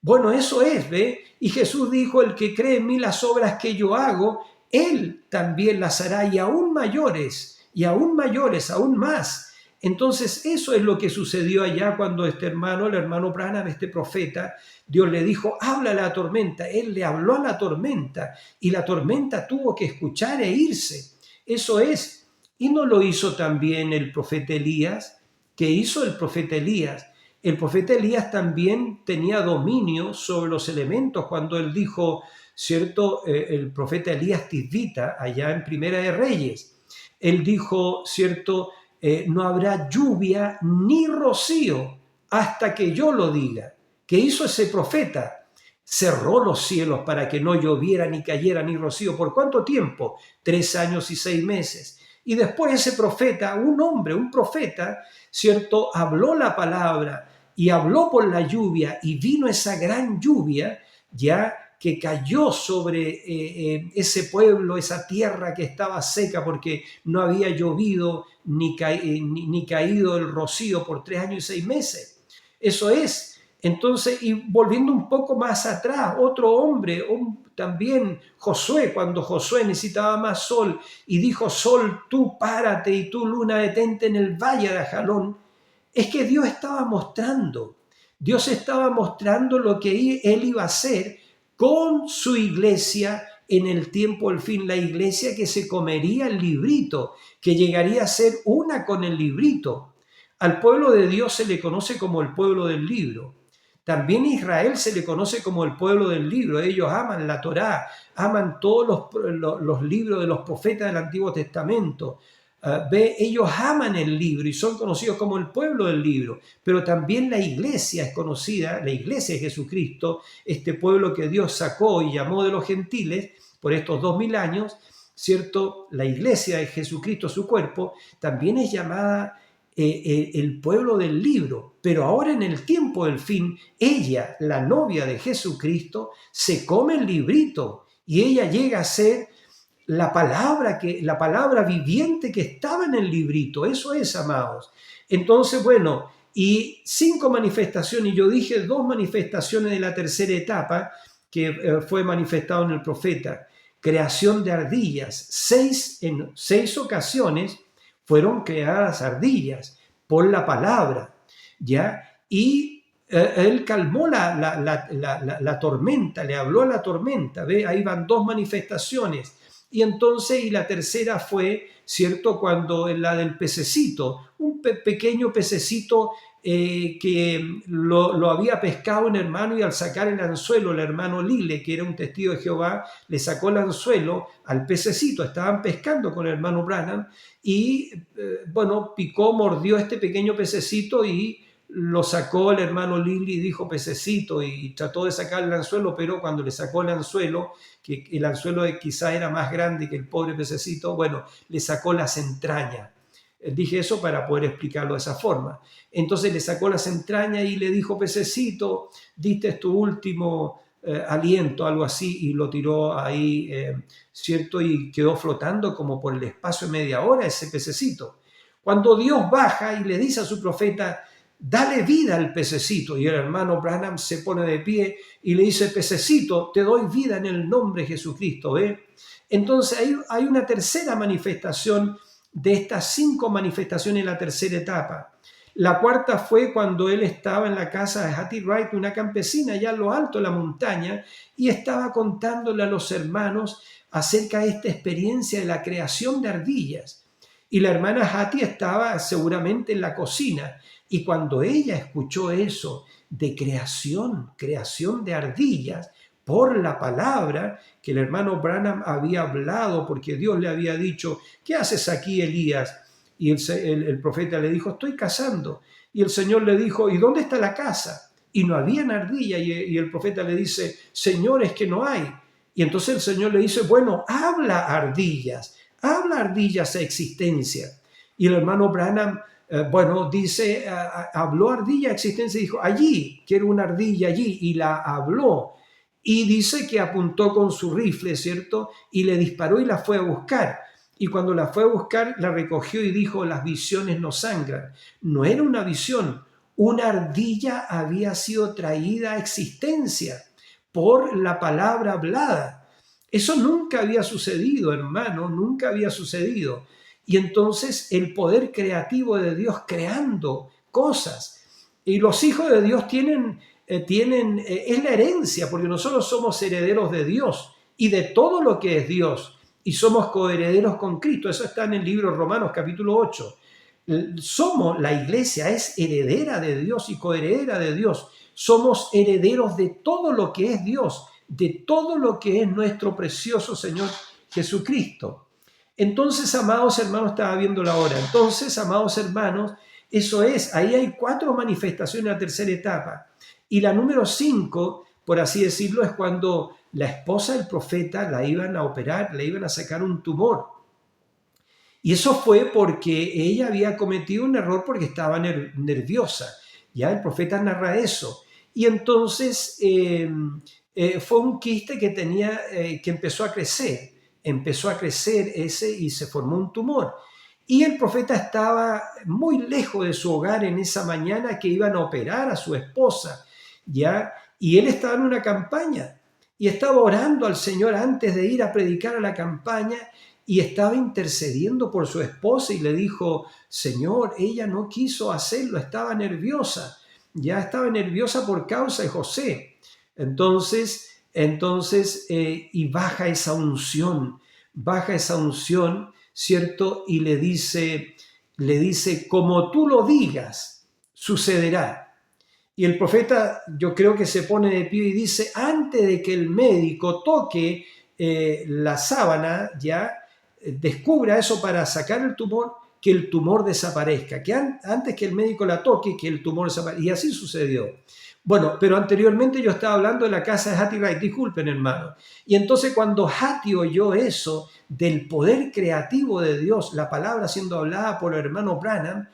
Bueno, eso es, ¿ve? Y Jesús dijo: el que cree en mí, las obras que yo hago, él también las hará, y aún mayores, aún más. Entonces eso es lo que sucedió allá cuando el hermano Branham, este profeta, Dios le dijo: habla a la tormenta. Él le habló a la tormenta y la tormenta tuvo que escuchar e irse. Eso es. Y no lo hizo también el profeta Elías. ¿Qué hizo el profeta Elías? El profeta Elías también tenía dominio sobre los elementos cuando él dijo, ¿cierto? El profeta Elías Tisbita, allá en Primera de Reyes, él dijo, ¿cierto? No habrá lluvia ni rocío hasta que yo lo diga. ¿Qué hizo ese profeta? Cerró los cielos para que no lloviera ni cayera ni rocío. ¿Por cuánto tiempo? 3 años y 6 meses. Y después ese profeta, un profeta, ¿cierto? Habló la palabra y habló por la lluvia, y vino esa gran lluvia ya que cayó sobre ese pueblo, esa tierra que estaba seca porque no había llovido ni caído el rocío por 3 años y 6 meses. Eso es. Entonces, y volviendo un poco más atrás, otro hombre, también Josué, cuando Josué necesitaba más sol y dijo: sol, tú párate, y tú, luna, detente en el valle de Ajalón. Es que Dios estaba mostrando lo que él iba a hacer con su iglesia en el tiempo del fin, la iglesia que se comería el librito, que llegaría a ser una con el librito. Al pueblo de Dios se le conoce como el pueblo del libro. También a Israel se le conoce como el pueblo del libro. Ellos aman la Torá, aman todos los libros de los profetas del Antiguo Testamento. Ellos aman el libro y son conocidos como el pueblo del libro, pero también la iglesia es conocida, la iglesia de Jesucristo, este pueblo que Dios sacó y llamó de los gentiles por estos 2000 años, ¿cierto? La iglesia de Jesucristo, su cuerpo, también es llamada el pueblo del libro, pero ahora en el tiempo del fin, ella, la novia de Jesucristo, se come el librito y ella llega a ser la palabra viviente que estaba en el librito. Eso es, amados. Entonces, bueno, y 5 manifestaciones, y yo dije 2 manifestaciones de la tercera etapa que fue manifestado en el profeta. Creación de ardillas. En 6 ocasiones fueron creadas ardillas por la palabra, ¿ya? Y él calmó la tormenta, le habló a la tormenta, ¿ve? Ahí van 2 manifestaciones. Y entonces, y la tercera fue, ¿cierto? Cuando la del pececito, un pequeño pececito que lo había pescado un hermano, y al sacar el anzuelo, el hermano Lile, que era un testigo de Jehová, le sacó el anzuelo al pececito. Estaban pescando con el hermano Branham y, bueno, mordió este pequeño pececito y lo sacó el hermano Lili y dijo pececito, y trató de sacar el anzuelo, pero cuando le sacó el anzuelo, que el anzuelo quizá era más grande que el pobre pececito, bueno, le sacó las entrañas. Dije eso para poder explicarlo de esa forma. Entonces le sacó las entrañas y le dijo, pececito, diste tu último aliento, algo así, y lo tiró ahí, ¿cierto? Y quedó flotando como por el espacio de media hora ese pececito. Cuando Dios baja y le dice a su profeta, dale vida al pececito, y el hermano Branham se pone de pie y le dice, pececito, te doy vida en el nombre de Jesucristo, ¿ve? Entonces hay una tercera manifestación de estas 5 manifestaciones en la tercera etapa. La cuarta fue cuando él estaba en la casa de Hattie Wright, una campesina allá en lo alto de la montaña, y estaba contándole a los hermanos acerca de esta experiencia de la creación de ardillas. Y la hermana Hattie estaba seguramente en la cocina, y cuando ella escuchó eso de creación de ardillas, por la palabra que el hermano Branham había hablado, porque Dios le había dicho, ¿qué haces aquí, Elías? Y el profeta le dijo, estoy cazando. Y el Señor le dijo, ¿y dónde está la casa? Y no había ardilla. Y el profeta le dice, Señor, es que no hay. Y entonces el Señor le dice, bueno, habla ardillas a existencia. Y el hermano Branham, dice, habló ardilla a existencia y dijo, allí, quiero una ardilla allí. Y la habló. Y dice que apuntó con su rifle, ¿cierto? Y le disparó y la fue a buscar. Y cuando la fue a buscar, la recogió y dijo, las visiones no sangran. No era una visión. Una ardilla había sido traída a existencia por la palabra hablada. Eso nunca había sucedido, hermano, nunca había sucedido. Y entonces el poder creativo de Dios creando cosas. Y los hijos de Dios es la herencia, porque nosotros somos herederos de Dios y de todo lo que es Dios, y somos coherederos con Cristo. Eso está en el libro Romanos capítulo 8. La iglesia es heredera de Dios y coheredera de Dios. Somos herederos de todo lo que es Dios, de todo lo que es nuestro precioso Señor Jesucristo. Entonces, amados hermanos, estaba viendo la hora. Entonces, amados hermanos, eso es, ahí hay 4 manifestaciones en la tercera etapa. Y la número 5, por así decirlo, es cuando la esposa del profeta la iban a operar, le iban a sacar un tumor. Y eso fue porque ella había cometido un error porque estaba nerviosa. Ya el profeta narra eso. Y entonces fue un quiste que tenía, que empezó a crecer. Empezó a crecer ese y se formó un tumor. Y el profeta estaba muy lejos de su hogar en esa mañana que iban a operar a su esposa, ¿ya? Y él estaba en una campaña y estaba orando al Señor antes de ir a predicar a la campaña y estaba intercediendo por su esposa y le dijo, Señor, ella no quiso hacerlo, estaba nerviosa, ya estaba nerviosa por causa de José. Entonces, y baja esa unción, ¿cierto? Y le dice, como tú lo digas, sucederá. Y el profeta, yo creo que se pone de pie y dice, antes de que el médico toque la sábana, ya descubra eso para sacar el tumor, que el tumor desaparezca, que antes que el médico la toque, que el tumor desaparezca. Y así sucedió. Bueno, pero anteriormente yo estaba hablando de la casa de Hattie Wright, disculpen hermano. Y entonces cuando Hattie oyó eso del poder creativo de Dios, la palabra siendo hablada por el hermano Branham,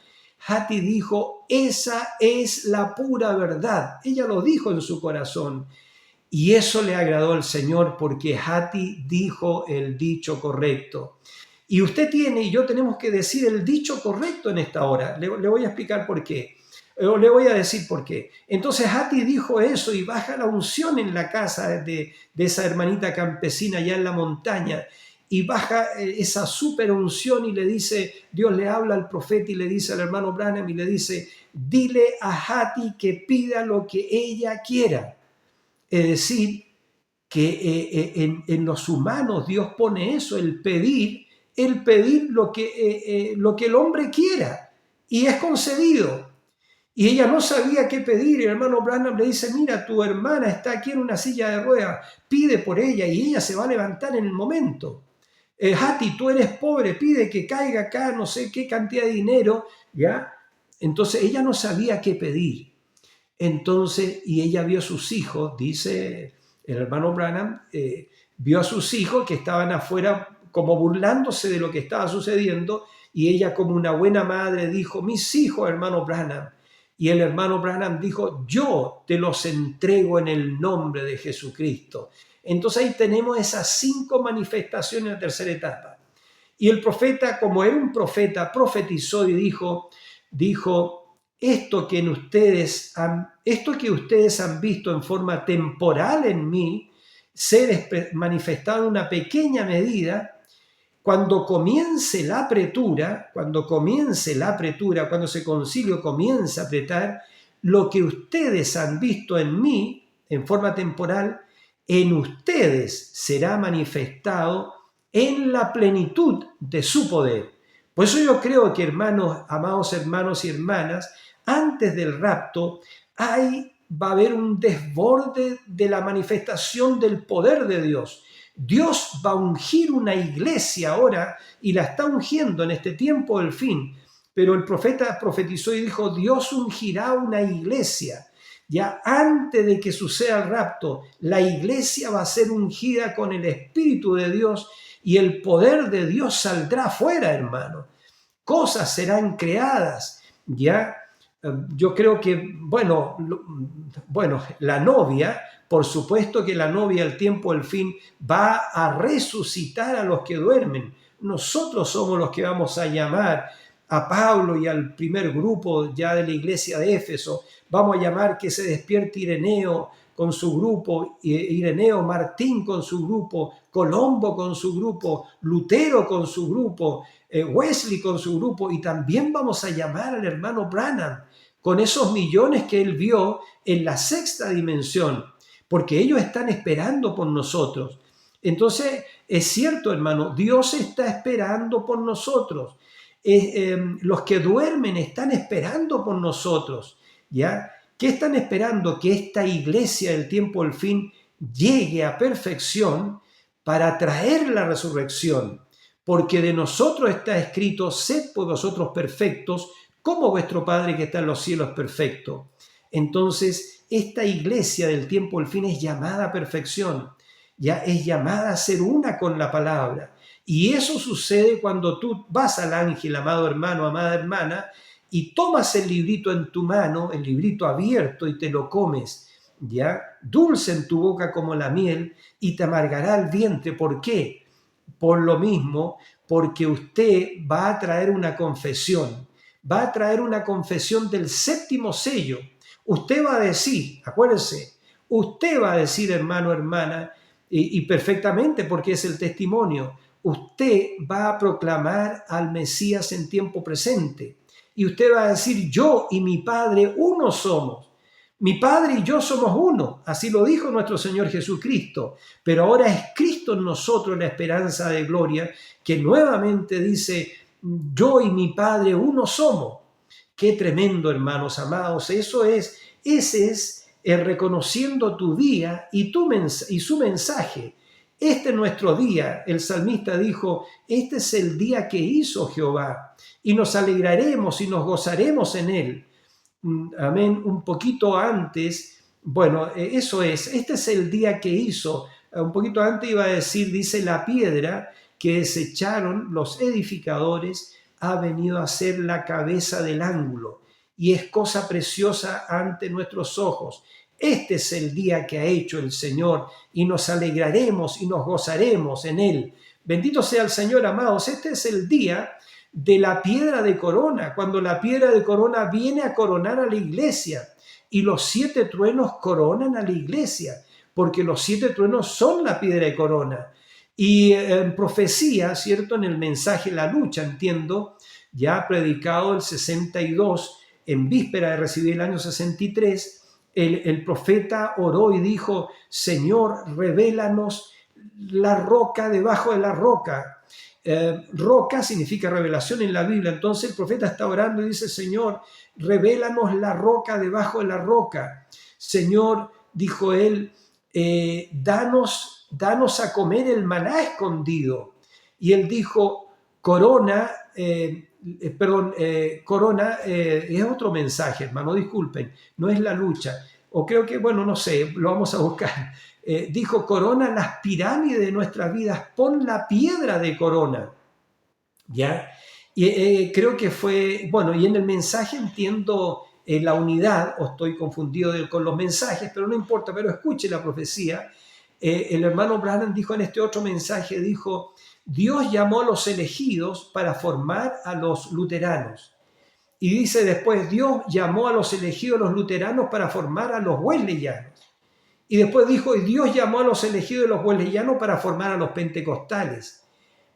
Hattie dijo, esa es la pura verdad. Ella lo dijo en su corazón. Y eso le agradó al Señor porque Hattie dijo el dicho correcto. Y usted y yo tenemos que decir el dicho correcto en esta hora. Le voy a explicar por qué. Le voy a decir por qué. Entonces Hattie dijo eso y baja la unción en la casa de esa hermanita campesina allá en la montaña. Y baja esa super unción y le dice, Dios le habla al profeta y le dice al hermano Branham y le dice, dile a Hattie que pida lo que ella quiera. Es decir, que en los humanos Dios pone eso, el pedir lo que el hombre quiera y es concedido. Y ella no sabía qué pedir y el hermano Branham le dice, mira, tu hermana está aquí en una silla de ruedas, pide por ella y ella se va a levantar en el momento. Hattie, tú eres pobre, pide que caiga acá no sé qué cantidad de dinero, ¿ya? Entonces ella no sabía qué pedir. Entonces, y ella vio a sus hijos, dice el hermano Branham, vio a sus hijos que estaban afuera como burlándose de lo que estaba sucediendo y ella como una buena madre dijo, mis hijos, hermano Branham. Y el hermano Branham dijo, yo te los entrego en el nombre de Jesucristo. Entonces ahí tenemos esas 5 manifestaciones en la tercera etapa. Y el profeta, como era un profeta, profetizó y dijo, esto que ustedes han visto en forma temporal en mí, ser manifestado en una pequeña medida, cuando comience la apretura, cuando ese concilio comience a apretar, lo que ustedes han visto en mí, en forma temporal, en ustedes será manifestado en la plenitud de su poder. Por eso yo creo que, hermanos, amados hermanos y hermanas, antes del rapto va a haber un desborde de la manifestación del poder de Dios. Dios va a ungir una iglesia ahora y la está ungiendo en este tiempo del fin. Pero el profeta profetizó y dijo, Dios ungirá una iglesia. Ya antes de que suceda el rapto, la iglesia va a ser ungida con el Espíritu de Dios y el poder de Dios saldrá fuera, hermano. Cosas serán creadas, ¿ya? Yo creo que, bueno, la novia, por supuesto que la novia al tiempo del fin va a resucitar a los que duermen. Nosotros somos los que vamos a llamar a Pablo y al primer grupo ya de la iglesia de Éfeso. Vamos a llamar que se despierte Ireneo con su grupo, Martín con su grupo, Colombo con su grupo, Lutero con su grupo, Wesley con su grupo, y también vamos a llamar al hermano Branham con esos millones que él vio en la sexta dimensión, porque ellos están esperando por nosotros. Entonces, es cierto, hermano, Dios está esperando por nosotros. Los que duermen están esperando por nosotros, ¿ya? ¿Qué están esperando? Que esta iglesia del tiempo del fin llegue a perfección para traer la resurrección, porque de nosotros está escrito, sed por vosotros perfectos, como vuestro Padre que está en los cielos es perfecto. Entonces, esta iglesia del tiempo del fin es llamada a perfección, ya es llamada a ser una con la palabra. Y eso sucede cuando tú vas al ángel, amado hermano, amada hermana, y tomas el librito en tu mano, el librito abierto, y te lo comes, ¿ya? Dulce en tu boca como la miel, y te amargará el vientre. ¿Por qué? Por lo mismo, porque usted va a traer una confesión. Va a traer una confesión del séptimo sello. Usted va a decir, acuérdese, usted va a decir, hermano, hermana, y perfectamente porque es el testimonio, usted va a proclamar al Mesías en tiempo presente. Y usted va a decir, yo y mi Padre uno somos. Mi Padre y yo somos uno. Así lo dijo nuestro Señor Jesucristo. Pero ahora es Cristo en nosotros la esperanza de gloria, que nuevamente dice, yo y mi Padre uno somos. Qué tremendo, hermanos amados. Ese es el reconociendo tu día y su mensaje. Este es nuestro día. El salmista dijo, este es el día que hizo Jehová y nos alegraremos y nos gozaremos en él. Amén. Un poquito antes, bueno, eso es, este es el día que hizo. Un poquito antes iba a decir, dice, la piedra que desecharon los edificadores ha venido a ser la cabeza del ángulo y es cosa preciosa ante nuestros ojos. Este es el día que ha hecho el Señor y nos alegraremos y nos gozaremos en él. Bendito sea el Señor, amados. Este es el día de la piedra de corona, cuando la piedra de corona viene a coronar a la iglesia y los 7 truenos coronan a la iglesia, porque los 7 truenos son la piedra de corona. Y en profecía, ¿cierto? En el mensaje La Lucha, entiendo, ya predicado el 62, en víspera de recibir el año 63, el profeta oró y dijo, Señor, revélanos la roca debajo de la roca. Roca significa revelación en la Biblia. Entonces el profeta está orando y dice, Señor, revélanos la roca debajo de la roca. Señor, dijo él, danos a comer el maná escondido. Y él dijo, corona, corona, es otro mensaje, hermano, disculpen, no es La Lucha. O creo que, bueno, no sé, lo vamos a buscar. Dijo, corona las pirámides de nuestras vidas, pon la piedra de corona, ¿ya? Y creo que fue, bueno, y en el mensaje entiendo la unidad, o estoy confundido con los mensajes, pero no importa, pero escuche la profecía. El hermano Branham dijo en este otro mensaje, dijo, Dios llamó a los elegidos para formar a los luteranos. Y dice después, Dios llamó a los elegidos, los luteranos, para formar a los wesleyanos. Y después dijo, y Dios llamó a los elegidos de los wesleyanos para formar a los pentecostales.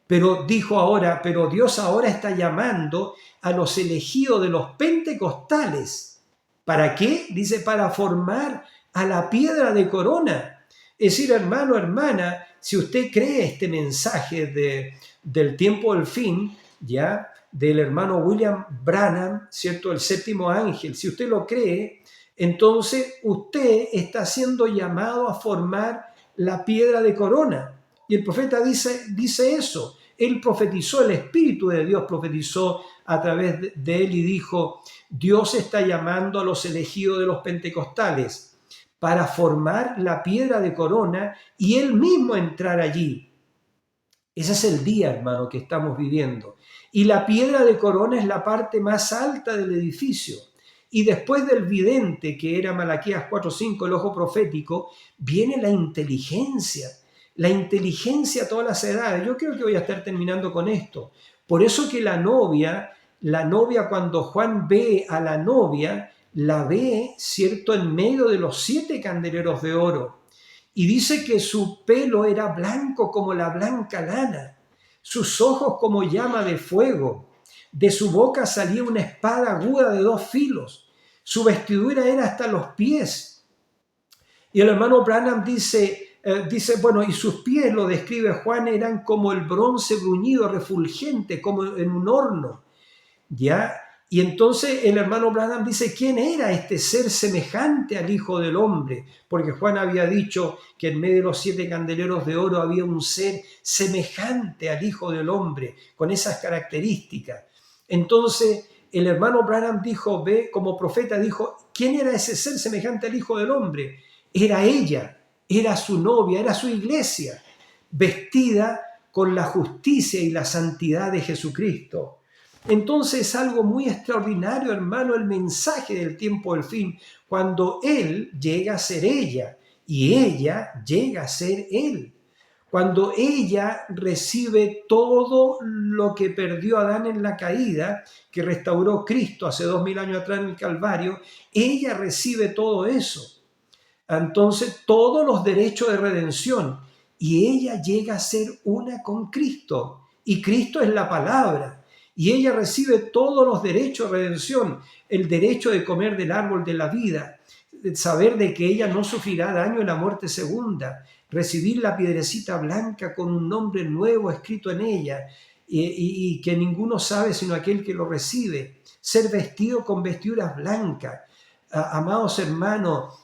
Pero dijo ahora, pero Dios ahora está llamando a los elegidos de los pentecostales. ¿Para qué? Dice, para formar a la piedra de corona. Es decir, hermano, hermana, si usted cree este mensaje del tiempo del fin, ya, del hermano William Branham, ¿cierto? El séptimo ángel, si usted lo cree, entonces usted está siendo llamado a formar la piedra de corona. Y el profeta dice eso. Él profetizó, el Espíritu de Dios profetizó a través de él y dijo, Dios está llamando a los elegidos de los pentecostales para formar la piedra de corona y él mismo entrar allí. Ese es el día, hermano, que estamos viviendo. Y la piedra de corona es la parte más alta del edificio. Y después del vidente, que era Malaquías 4:5, el ojo profético, viene la inteligencia. La inteligencia a todas las edades. Yo creo que voy a estar terminando con esto. Por eso que la novia cuando Juan ve a la novia, la ve, ¿cierto?, en medio de los 7 candeleros de oro. Y dice que su pelo era blanco como la blanca lana, sus ojos como llama de fuego, de su boca salía una espada aguda de 2 filos, su vestidura era hasta los pies. Y el hermano Branham dice, bueno, y sus pies, lo describe Juan, eran como el bronce bruñido, refulgente, como en un horno, ¿ya? Y entonces el hermano Branham dice, ¿quién era este ser semejante al Hijo del Hombre? Porque Juan había dicho que en medio de los 7 candeleros de oro había un ser semejante al Hijo del Hombre, con esas características. Entonces el hermano Branham dijo, como profeta dijo, ¿quién era ese ser semejante al Hijo del Hombre? Era ella, era su novia, era su iglesia, vestida con la justicia y la santidad de Jesucristo. Entonces es algo muy extraordinario, hermano, el mensaje del tiempo del fin, cuando Él llega a ser ella y ella llega a ser Él. Cuando ella recibe todo lo que perdió Adán en la caída, que restauró Cristo hace 2000 años atrás en el Calvario, ella recibe todo eso. Entonces, todos los derechos de redención. Y ella llega a ser una con Cristo. Y Cristo es la palabra. Y ella recibe todos los derechos de redención. El derecho de comer del árbol de la vida. De saber de que ella no sufrirá daño en la muerte segunda. Recibir la piedrecita blanca con un nombre nuevo escrito en ella. Y que ninguno sabe sino aquel que lo recibe. Ser vestido con vestiduras blancas. Amados hermanos,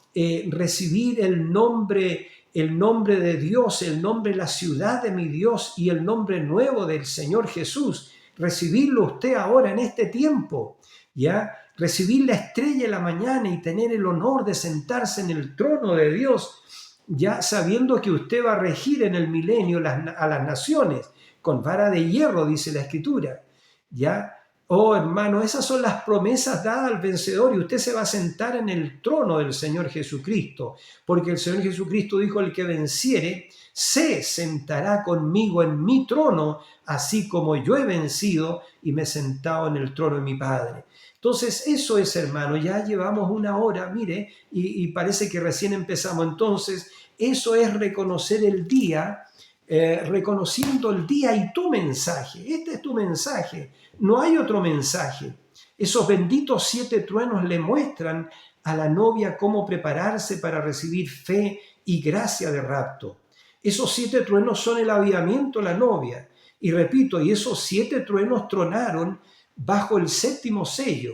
recibir el nombre de Dios, el nombre de la ciudad de mi Dios y el nombre nuevo del Señor Jesús. Recibirlo usted ahora en este tiempo, ¿ya? Recibir la estrella de la mañana y tener el honor de sentarse en el trono de Dios, ya sabiendo que usted va a regir en el milenio a las naciones con vara de hierro, dice la Escritura, ¿ya? Oh, hermano, esas son las promesas dadas al vencedor y usted se va a sentar en el trono del Señor Jesucristo, porque el Señor Jesucristo dijo, el que venciere se sentará conmigo en mi trono, así como yo he vencido y me he sentado en el trono de mi Padre. Entonces, eso es, hermano, ya llevamos 1 hora, mire, y parece que recién empezamos. Entonces, eso es reconocer el día, reconociendo el día y tu mensaje. Este es tu mensaje. No hay otro mensaje. Esos benditos 7 truenos le muestran a la novia cómo prepararse para recibir fe y gracia de rapto. Esos 7 truenos son el avivamiento de la novia. Y repito, y esos 7 truenos tronaron bajo el 7º sello.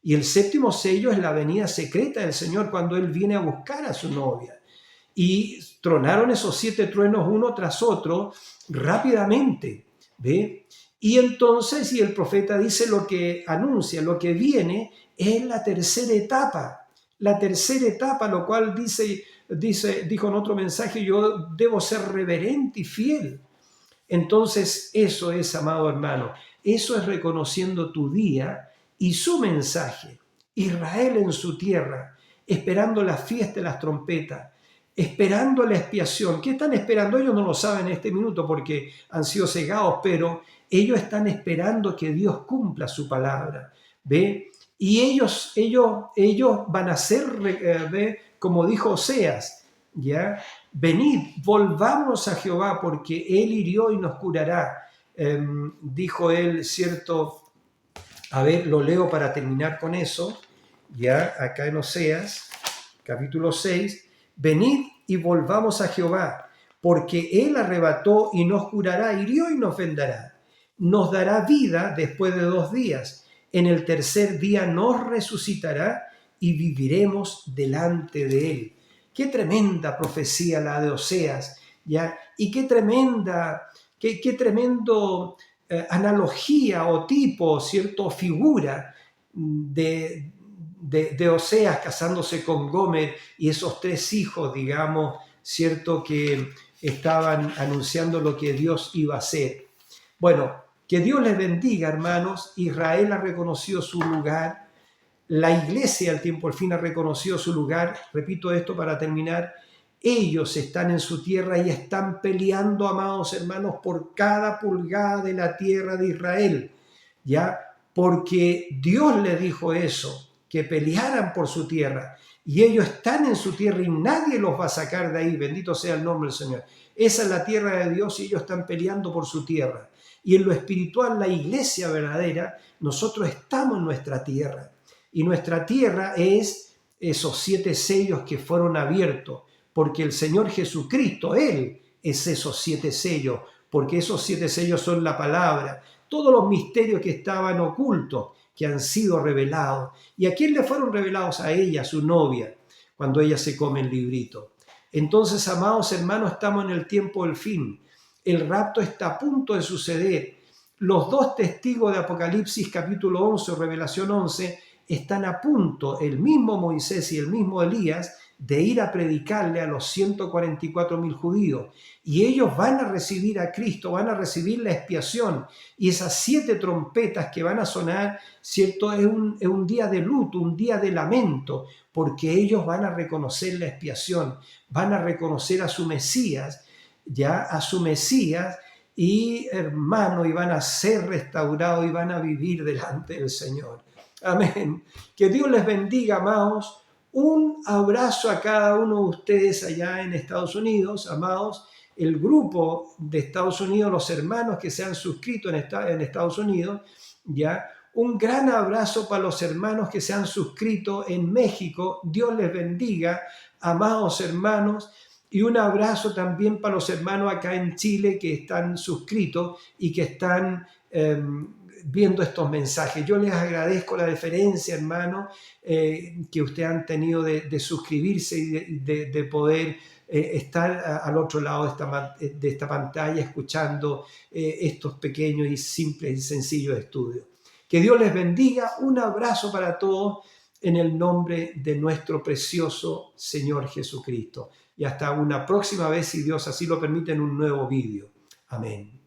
Y el 7º sello es la venida secreta del Señor cuando Él viene a buscar a su novia. Y tronaron esos 7 truenos uno tras otro rápidamente. ¿Ve? Y entonces, y el profeta dice lo que anuncia, lo que viene es la tercera etapa. La tercera etapa, lo cual dijo en otro mensaje, yo debo ser reverente y fiel. Entonces, eso es, amado hermano. Eso es reconociendo tu día y su mensaje. Israel en su tierra, esperando la fiesta de las trompetas, esperando la expiación. ¿Qué están esperando? Ellos no lo saben en este minuto porque han sido cegados, pero ellos están esperando que Dios cumpla su palabra. ¿Ve? Y ellos van a ser, ¿ve? Como dijo Oseas, ¿ya? Venid, volvamos a Jehová, porque Él hirió y nos curará. Dijo él, ¿cierto? A ver, lo leo para terminar con eso, ya acá en Oseas, capítulo 6, venid y volvamos a Jehová, porque Él arrebató y nos curará, hirió y nos vendará. Nos dará vida después de 2 días. En el tercer día nos resucitará y viviremos delante de Él. Qué tremenda profecía la de Oseas, ¿ya? Y qué tremendo analogía o tipo, ¿cierto? Figura de Oseas casándose con Gomer y esos 3 hijos, digamos, ¿cierto? Que estaban anunciando lo que Dios iba a hacer. Bueno, que Dios les bendiga, hermanos. Israel ha reconocido su lugar. La iglesia al tiempo al fin ha reconocido su lugar. Repito esto para terminar. Ellos están en su tierra y están peleando, amados hermanos, por cada pulgada de la tierra de Israel, ¿ya? Porque Dios les dijo eso, que pelearan por su tierra. Y ellos están en su tierra y nadie los va a sacar de ahí. Bendito sea el nombre del Señor. Esa es la tierra de Dios y ellos están peleando por su tierra. Y en lo espiritual, la iglesia verdadera, nosotros estamos en nuestra tierra. Y nuestra tierra es esos 7 sellos que fueron abiertos. Porque el Señor Jesucristo, Él es esos 7 sellos, porque esos 7 sellos son la palabra, todos los misterios que estaban ocultos, que han sido revelados. ¿Y a quién le fueron revelados? A ella, a su novia, cuando ella se come el librito. Entonces, amados hermanos, estamos en el tiempo del fin. El rapto está a punto de suceder. Los 2 testigos de Apocalipsis capítulo 11 o Revelación 11 están a punto, el mismo Moisés y el mismo Elías, de ir a predicarle a los 144.000 judíos. Y ellos van a recibir a Cristo, van a recibir la expiación. Y esas 7 trompetas que van a sonar, ¿cierto? Es un día de luto, un día de lamento, porque ellos van a reconocer la expiación, van a reconocer a su Mesías, ya a su Mesías, y hermano, y van a ser restaurados y van a vivir delante del Señor. Amén. Que Dios les bendiga, amados. Un abrazo a cada uno de ustedes allá en Estados Unidos, amados. El grupo de Estados Unidos, los hermanos que se han suscrito en Estados Unidos, ya. Un gran abrazo para los hermanos que se han suscrito en México. Dios les bendiga, amados hermanos. Y un abrazo también para los hermanos acá en Chile que están suscritos y que están viendo estos mensajes. Yo les agradezco la deferencia, hermano, que ustedes han tenido de suscribirse y de poder estar al otro lado de esta pantalla escuchando estos pequeños y simples y sencillos estudios. Que Dios les bendiga. Un abrazo para todos en el nombre de nuestro precioso Señor Jesucristo. Y hasta una próxima vez, si Dios así lo permite, en un nuevo vídeo. Amén.